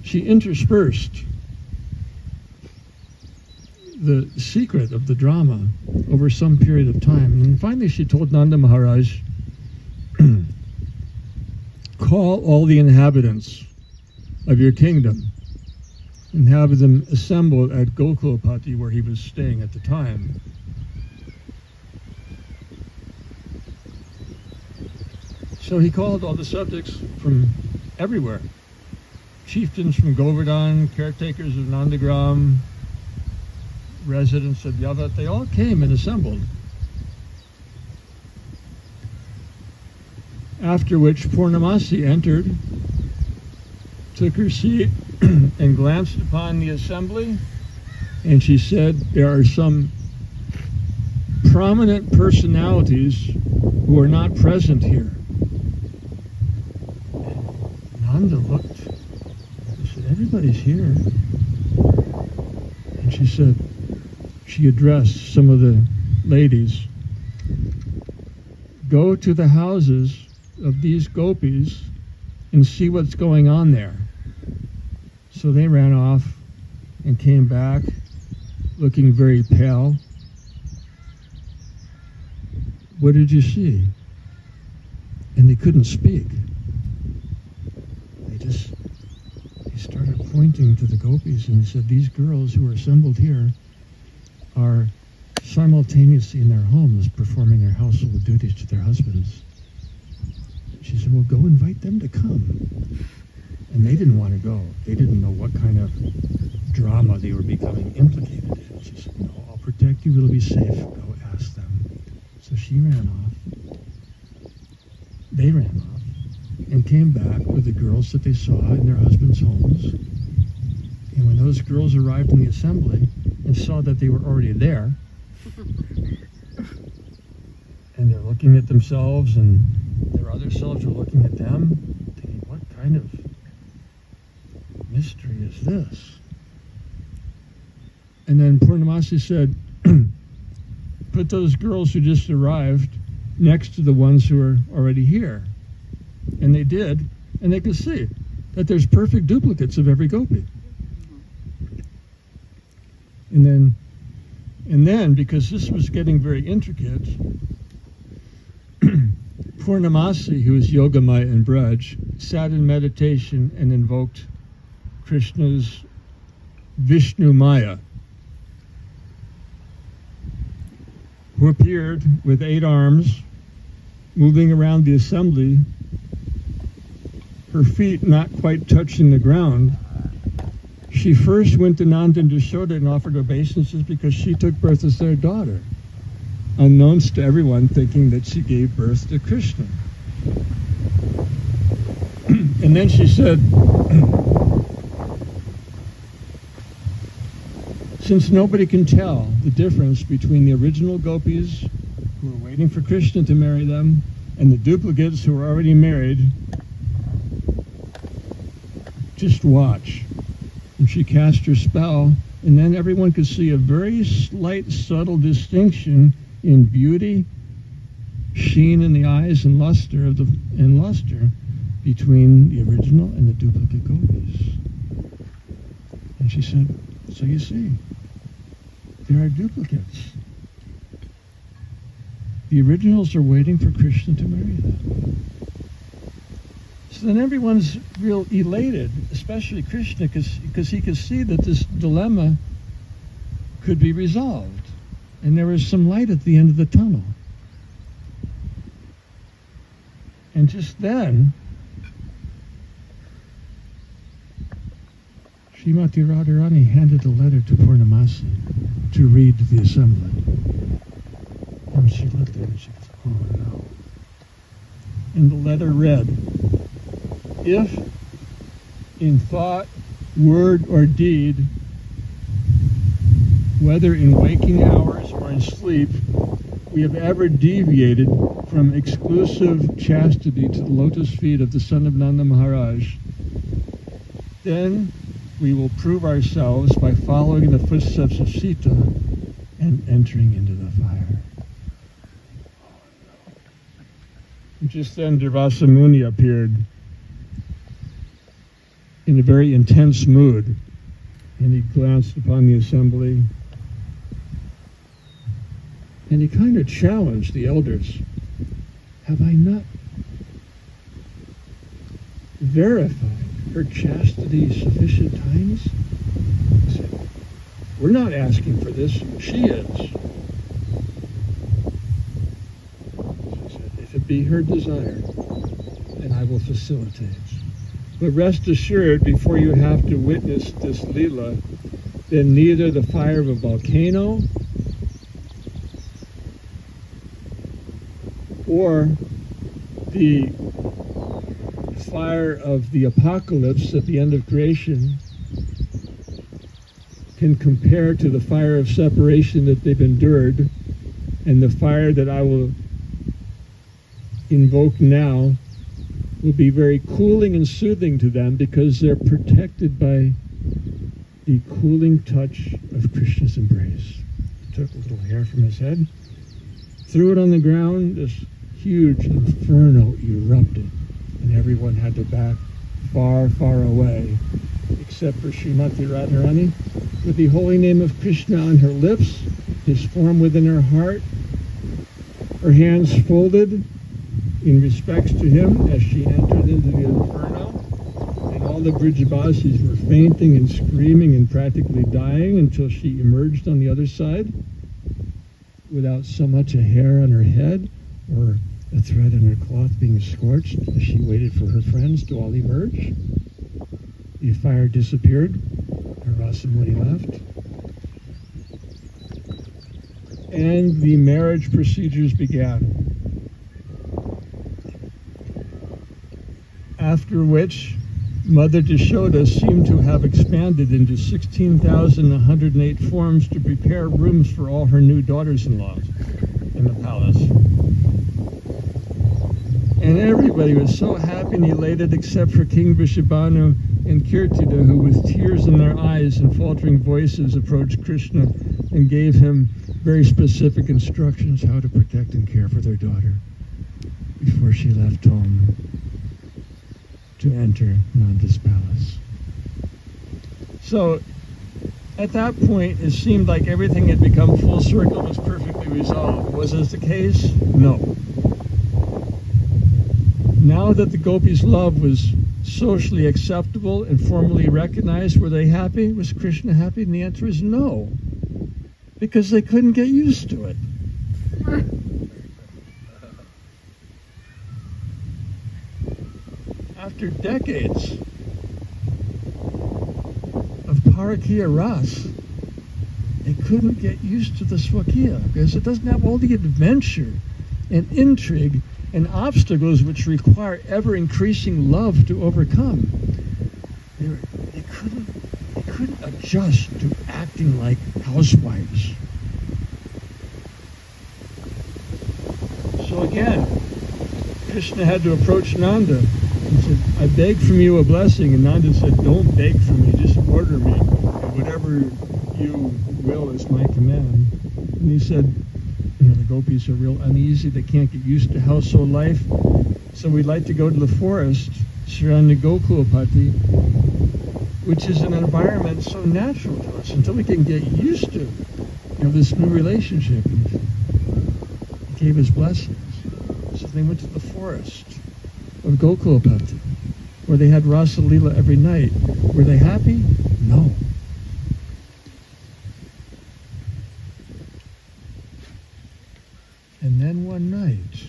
she interspersed the secret of the drama over some period of time. And then finally she told Nanda Maharaj, call all the inhabitants of your kingdom and have them assembled at Gokulpati, where he was staying at the time. So he called all the subjects from everywhere. Chieftains from Govardhan, caretakers of Nandagram, residents of Yavat, they all came and assembled. After which Purnamasi entered, took her seat, and glanced upon the assembly, and she said, there are some prominent personalities who are not present here. Nanda looked, she said, everybody's here. And she said, she addressed some of the ladies, go to the houses of these gopis and see what's going on there. So they ran off and came back looking very pale. What did you see? And they couldn't speak. He started pointing to the gopis and he said, these girls who are assembled here are simultaneously in their homes performing their household duties to their husbands. She said, well, go invite them to come. And they didn't want to go. They didn't know what kind of drama they were becoming implicated in. She said, no, I'll protect you, it'll be safe. Go ask them. So she ran off. They ran off and came back with the girls that they saw in their husbands' homes. And when those girls arrived in the assembly and saw that they were already there, and they're looking at themselves and their other selves are looking at them, thinking, what kind of mystery is this? And then Purnamasi said, put those girls who just arrived next to the ones who are already here. And they did, and they could see that there's perfect duplicates of every gopi. And then, because this was getting very intricate, Purnamasi, who is Yogamaya in Braj, sat in meditation and invoked Krishna's Vishnu Maya, who appeared with 8 arms, moving around the assembly, her feet not quite touching the ground. She first went to Nanda and Jashoda and offered obeisances because she took birth as their daughter, unknowns to everyone, thinking that she gave birth to Krishna. And then she said, since nobody can tell the difference between the original gopis who are waiting for Krishna to marry them and the duplicates who are already married, just watch. And she cast her spell, and then everyone could see a very slight, subtle distinction in beauty, sheen in the eyes, and luster between the original and the duplicate gopis. And she said, so you see, there are duplicates. The originals are waiting for Krishna to marry them. So then everyone's real elated, especially Krishna, because he could see that this dilemma could be resolved. And there was some light at the end of the tunnel. And just then, Srimati Radharani handed a letter to Purnamasi to read to the assembly. And she looked at it and she goes, oh no. And the letter read, if in thought, word, or deed, whether in waking hours or in sleep, we have ever deviated from exclusive chastity to the lotus feet of the son of Nanda Maharaj, then we will prove ourselves by following the footsteps of Sita and entering into the fire. Just then Durvasa Muni appeared in a very intense mood, and he glanced upon the assembly, and he kind of challenged the elders. Have I not verified her chastity sufficient times? He said, we're not asking for this, she is. She said, if it be her desire, then I will facilitate. But rest assured, before you have to witness this Leela, then neither the fire of a volcano or the fire of the apocalypse at the end of creation can compare to the fire of separation that they've endured, and the fire that I will invoke now will be very cooling and soothing to them because they're protected by the cooling touch of Krishna's embrace. He took a little hair from his head, threw it on the ground, this huge inferno erupted, and everyone had to back far, far away, except for Srimati Radharani, with the holy name of Krishna on her lips, his form within her heart, her hands folded in respects to him as she entered into the inferno, and all the Brijabasis were fainting and screaming and practically dying until she emerged on the other side without so much a hair on her head or a thread in her cloth being scorched as she waited for her friends to all emerge. The fire disappeared, her Rasamuni left, and the marriage procedures began. After which, Mother Yashoda seemed to have expanded into 16,108 forms to prepare rooms for all her new daughters-in-law in the palace. And everybody was so happy and elated except for King Vrishabhanu and Kirtida, who with tears in their eyes and faltering voices approached Krishna and gave him very specific instructions how to protect and care for their daughter before she left home to enter Nanda's palace. So at that point, it seemed like everything had become full circle, was perfectly resolved. Was this the case? No. Now that the gopis' love was socially acceptable and formally recognized, were they happy? Was Krishna happy? And the answer is no, because they couldn't get used to it. After decades of Parakiya Ras, they couldn't get used to the Swakiya because it doesn't have all the adventure and intrigue and obstacles which require ever-increasing love to overcome. They couldn't adjust to acting like housewives. So again, Krishna had to approach Nanda. He said, I beg from you a blessing. And Nanda said, don't beg from me, just order me. And whatever you will is my command. And he said, you know, the gopis are real uneasy. They can't get used to household life. So we'd like to go to the forest, Srirani Gokulapati, which is an environment so natural to us until we can get used to, you know, this new relationship. And he gave his blessings. So they went to the forest of Gokulapati, where they had Rasa Leela every night. Were they happy? No. And then one night,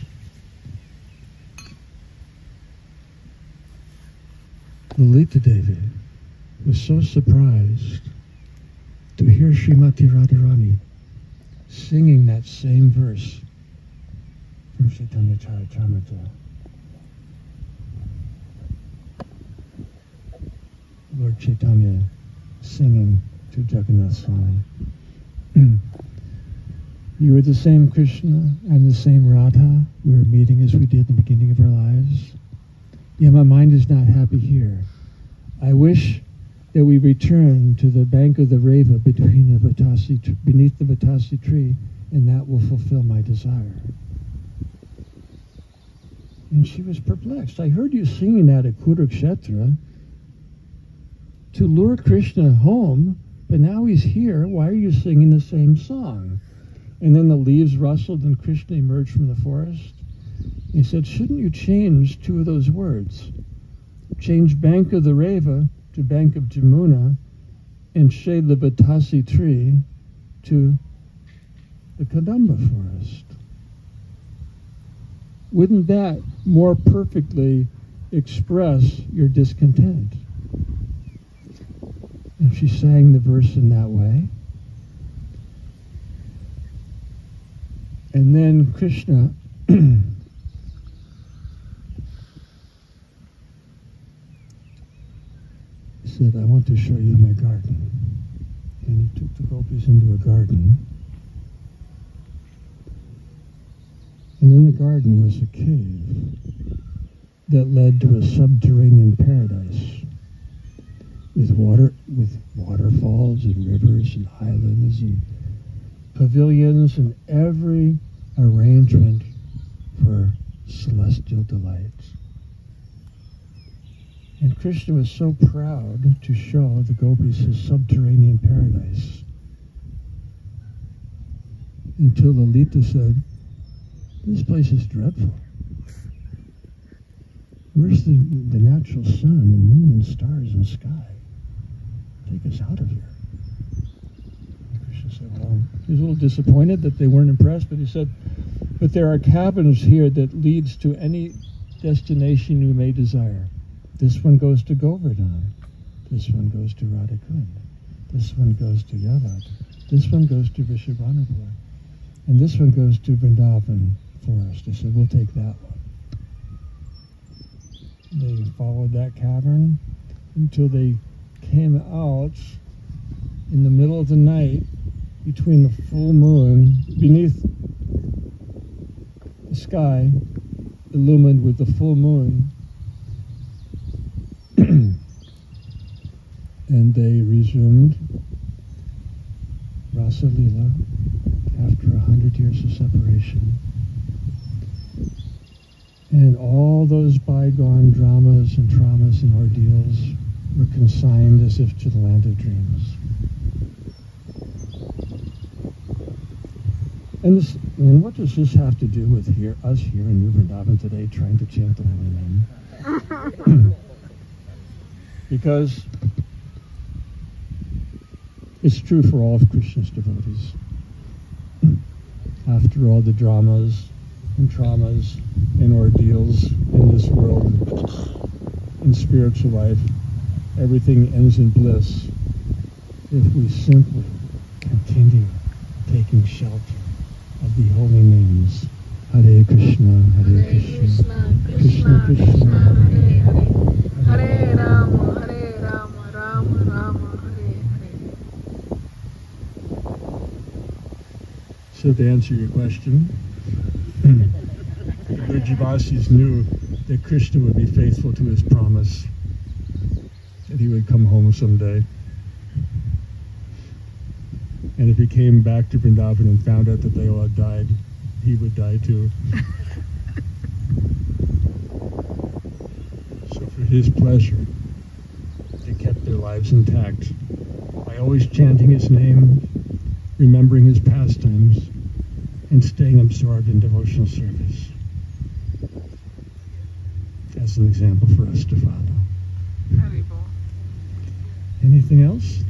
Lalita Devi was so surprised to hear Srimati Radharani singing that same verse from Chaitanya Charitamrita. Lord Chaitanya singing to Jagannath Swami. You are the same Krishna, I'm the same Radha. We are meeting as we did in the beginning of our lives. Yeah, my mind is not happy here. I wish that we return to the bank of the Reva beneath the Vatasi tree, and that will fulfill my desire. And she was perplexed. I heard you singing that at Kurukshetra to lure Krishna home, but now he's here. Why are you singing the same song? And then the leaves rustled and Krishna emerged from the forest. He said, shouldn't you change two of those words? Change bank of the Reva to bank of Jamuna, and shade the Vatasi tree to the Kadamba forest. Wouldn't that more perfectly express your discontent? And she sang the verse in that way. And then Krishna said, I want to show you my garden. And he took the gopis into a garden. And in the garden was a cave that led to a subterranean paradise with waterfalls and rivers and islands and pavilions and every arrangement for celestial delights. And Krishna was so proud to show the gopis his subterranean paradise, until Lalita said, this place is dreadful. Where's the natural sun and moon and stars and sky? Take us out of here. And Krishna said, well, he was a little disappointed that they weren't impressed, but he said, but there are cabins here that leads to any destination you may desire. This one goes to Govardhan. This one goes to Radhakund. This one goes to Yavat. This one goes to Vishwavanapur. And this one goes to Vrindavan forest. They said, we'll take that one. They followed that cavern until they came out in the middle of the night between the full moon, beneath the sky, illumined with the full moon. And they resumed Rasa Lila after 100 years of separation. And all those bygone dramas and traumas and ordeals were consigned as if to the land of dreams. And what does this have to do with us here in New Vrindavan today trying to chant the holy name? Because it's true for all of Krishna's devotees. After all the dramas and traumas and ordeals in this world, in spiritual life, everything ends in bliss if we simply continue taking shelter of the holy names. Hare Krishna, Hare Krishna, Krishna Krishna, Hare Hare, Hare Rama, Hare Rama, Rama Rama, Hare Hare. So to answer your question, the Brajavasis knew that Krishna would be faithful to his promise, that he would come home someday. And if he came back to Vrindavan and found out that they all had died, he would die too. So for his pleasure, they kept their lives intact by always chanting his name, remembering his pastimes, and staying absorbed in devotional service. That's an example for us to follow. Anything else?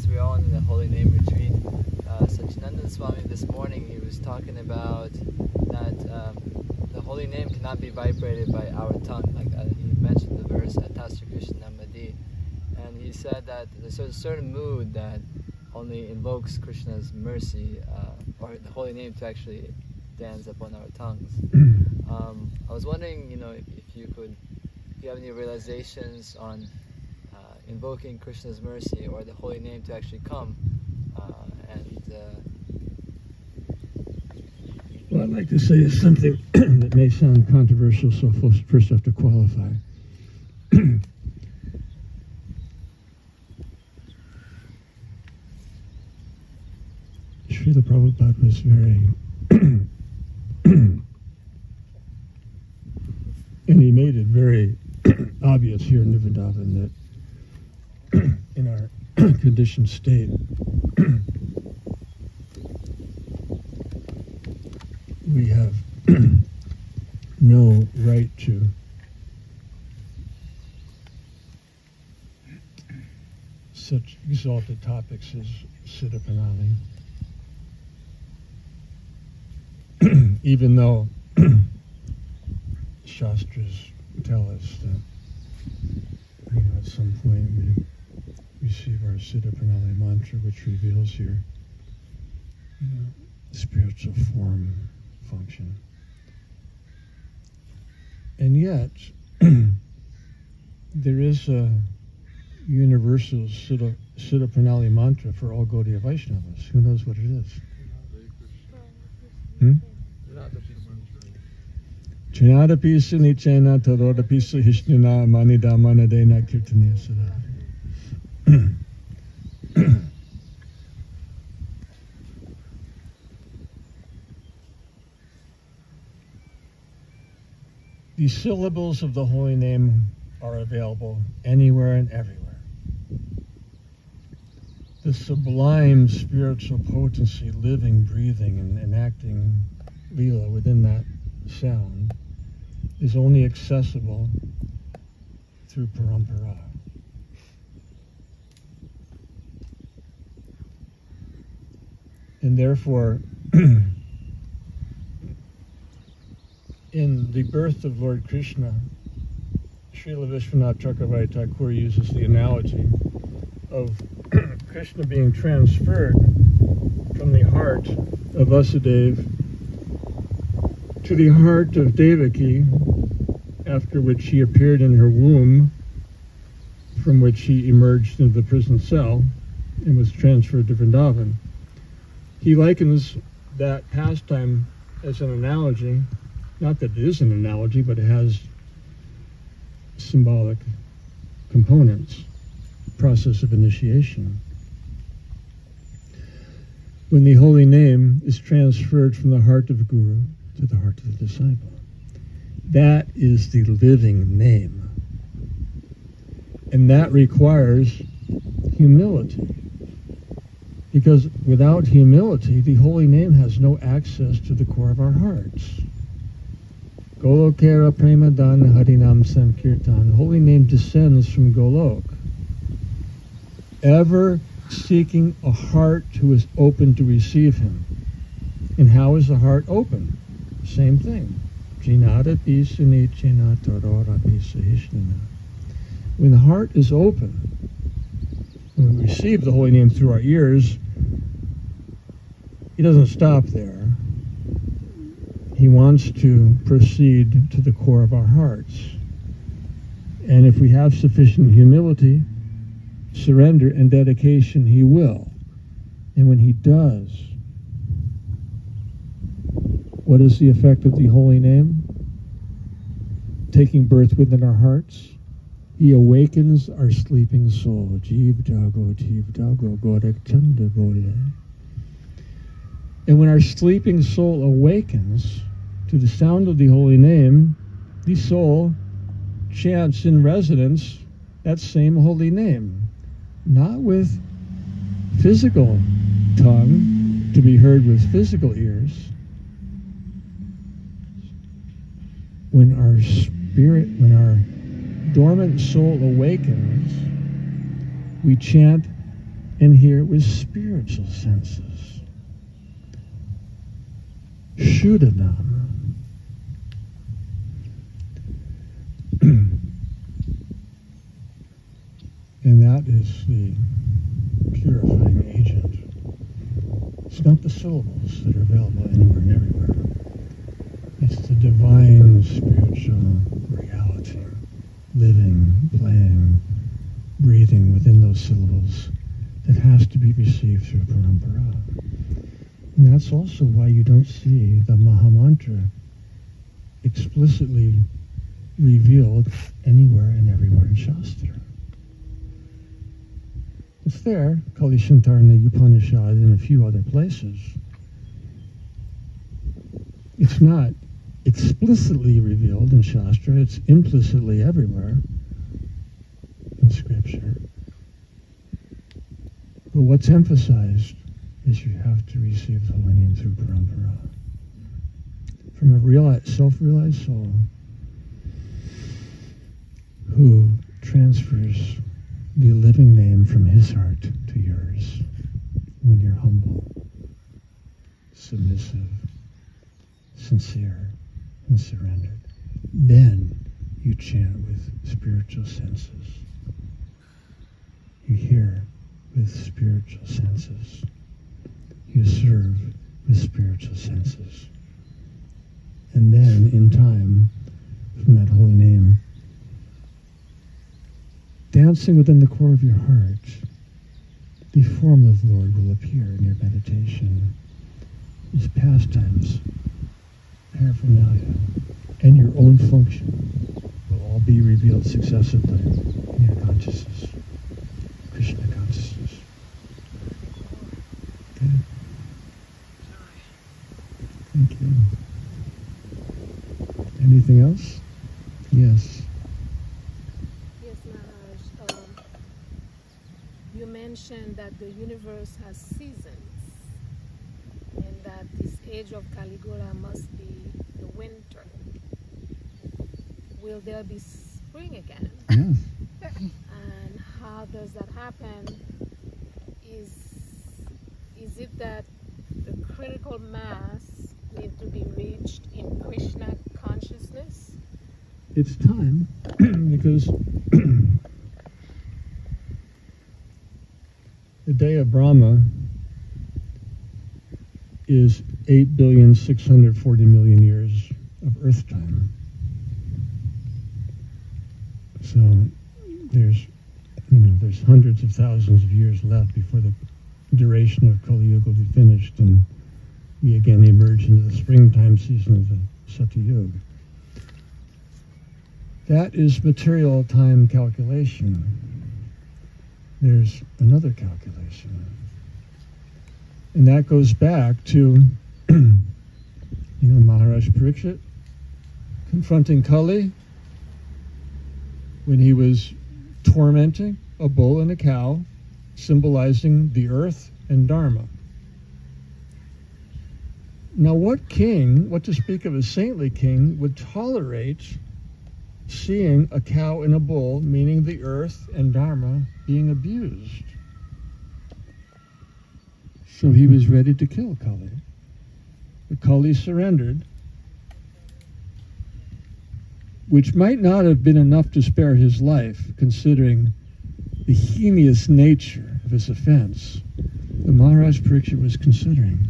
We're all in the Holy Name Retreat. Sachinandan Swami this morning, he was talking about that the Holy Name cannot be vibrated by our tongue. Like he mentioned the verse, HH Krishna Namadi. And he said that there's a certain mood that only invokes Krishna's mercy, or the Holy Name to actually dance upon our tongues. I was wondering, if you have any realizations on invoking Krishna's mercy or the holy name to actually come Well, I'd like to say is something that may sound controversial, so first I have to qualify. Srila Prabhupada was very, and he made it very obvious here in Vrindavan that in our conditioned state, we have no right to such exalted topics as Siddha Pranali. Even though Shastras tell us that, at some point we receive our Siddha Pranali mantra, which reveals your spiritual form, function. And yet, there is a universal Siddha Pranali mantra for all Gaudiya Vaishnavas. Who knows what it is? Chinadapi Sunichena Tarodapi Sahishnina Manida Manadena Kirtaniya Sada. The syllables of the holy name are available anywhere and everywhere. The sublime spiritual potency living, breathing, and enacting Leela within that sound is only accessible through parampara. And therefore, in the birth of Lord Krishna, Srila Vishwanath Chakravarti Thakur uses the analogy of Krishna being transferred from the heart of Vasudeva to the heart of Devaki, after which he appeared in her womb, from which he emerged into the prison cell and was transferred to Vrindavan. He likens that pastime as an analogy, not that it is an analogy, but it has symbolic components, process of initiation. When the holy name is transferred from the heart of the Guru to the heart of the disciple, that is the living name. And that requires humility. Because without humility, the holy name has no access to the core of our hearts. Golokera Premadan Harinam Sankirtan. The holy name descends from Golok, ever seeking a heart who is open to receive him. And how is the heart open? Same thing. When the heart is open, when we receive the holy name through our ears, he doesn't stop there. He wants to proceed to the core of our hearts. And if we have sufficient humility, surrender, and dedication, he will. And when he does, what is the effect of the holy name? Taking birth within our hearts, he awakens our sleeping soul. Jeev jago, jeev jago, gorek chanda bole. And when our sleeping soul awakens to the sound of the holy name, the soul chants in resonance that same holy name, not with physical tongue to be heard with physical ears. When our spirit, when our dormant soul awakens, we chant and hear with spiritual senses. Shuddhanam. And that is the purifying agent. It's not the syllables that are available anywhere and everywhere. It's the divine spiritual reality, living, playing, breathing within those syllables that has to be received through parampara. And that's also why you don't see the Mahamantra explicitly revealed anywhere and everywhere in Shastra. It's there, Kali Shantarana Upanishad, and a few other places. It's not explicitly revealed in Shastra, it's implicitly everywhere in Scripture. But what's emphasized is you have to receive the holy name through parampara. From a self-realized soul who transfers the living name from his heart to yours when you're humble, submissive, sincere, and surrendered. Then you chant with spiritual senses. You hear with spiritual senses. You serve with spiritual senses. And then, in time, from that holy name, dancing within the core of your heart, the form of the Lord will appear in your meditation. His pastimes, paraphernalia, and your own function will all be revealed successively in your consciousness, Krishna consciousness. Okay. Thank you. Anything else? Yes. Yes, Maharaj. You mentioned that the universe has seasons, and that this age of Caligula must be the winter. Will there be spring again? Yes. And how does that happen? Is it that the critical mass needs to be reached in Krishna consciousness? It's time, because the day of Brahma is 8,640,000,000 years of Earth time. So there's hundreds of thousands of years left before the duration of Kali Yuga will be finished, and we again emerge into the springtime season of the Satyuga. That is material time calculation. There's another calculation. And that goes back to, Maharaj Parikshit confronting Kali when he was tormenting a bull and a cow, symbolizing the earth and Dharma. Now, what king, what to speak of a saintly king, would tolerate seeing a cow and a bull, meaning the earth and Dharma, being abused? So he was ready to kill Kali. But Kali surrendered, which might not have been enough to spare his life, considering the heinous nature of his offense. The Maharaj Parikshit was considering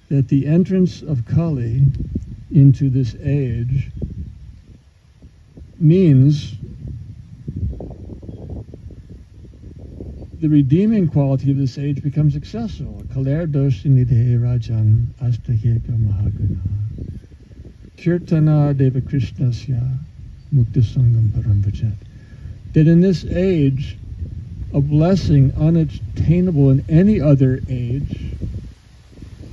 that the entrance of Kali into this age means the redeeming quality of this age becomes accessible. Kaler doshi nidhe rajan astaheka mahaguna kirtana deva krishnasya muktasangam paramvachat. That in this age, a blessing unattainable in any other age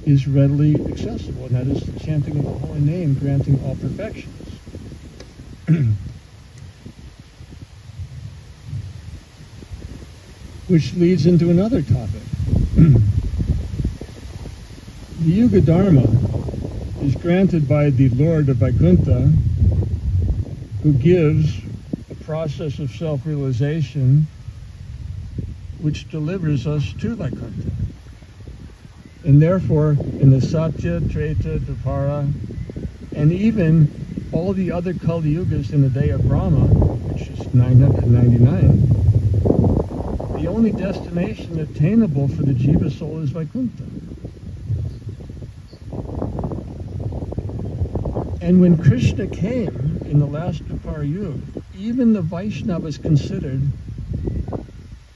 is readily accessible, and that is the chanting of the holy name, granting all perfections. Which leads into another topic. The Yuga Dharma is granted by the Lord of Vaikuntha, who gives a process of self-realization which delivers us to Vaikuntha. And therefore, in the Satya, Treta, Dvapara, and even all the other Kali Yugas in the day of Brahma, which is 999, the only destination attainable for the Jiva soul is Vaikuntha. And when Krishna came in the last Dvapara Yuga, even the Vaishnavas considered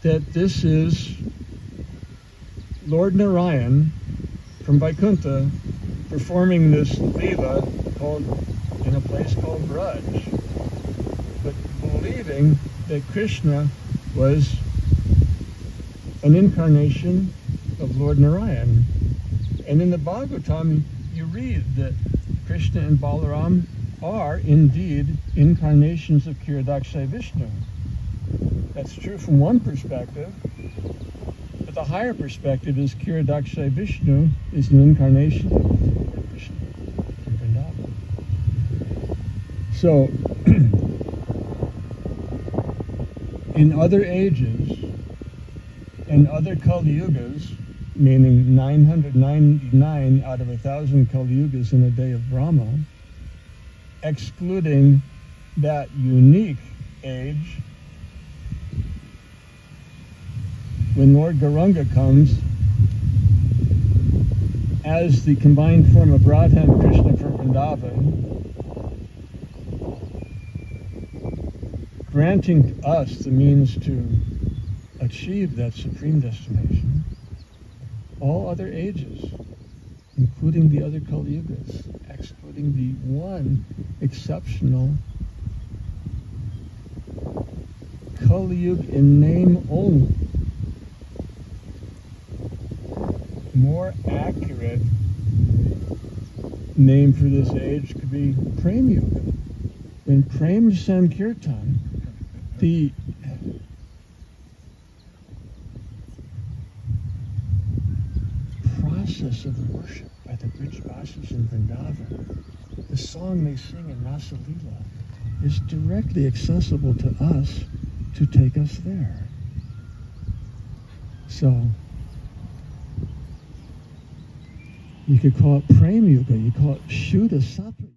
that this is Lord Narayan from Vaikuntha performing this Leela in a place called Braj, but believing that Krishna was an incarnation of Lord Narayan. And in the Bhagavatam, you read that Krishna and Balaram are indeed incarnations of Kshirodakshay Vishnu. That's true from one perspective, but the higher perspective is Kshirodakshay Vishnu is an incarnation of Lord Krishna in Vrindavan. So, in other ages and other Kali Yugas, meaning 999 out of 1,000 Kali Yugas in a day of Brahma, excluding that unique age when Lord Gauranga comes as the combined form of Radha and Krishna from Vrindavan, granting us the means to achieve that supreme destination. All other ages, including the other Kali Yugas, excluding the one exceptional Kali Yuga in name only. More accurate name for this age could be Prem Yuga. In Prem Sankirtan, the process of worship by the Brijvasis in Vrindavan, the song they sing in Rasa Leela, is directly accessible to us to take us there. So, you could call it Prem Yuga, you call it Shuddha Sattva.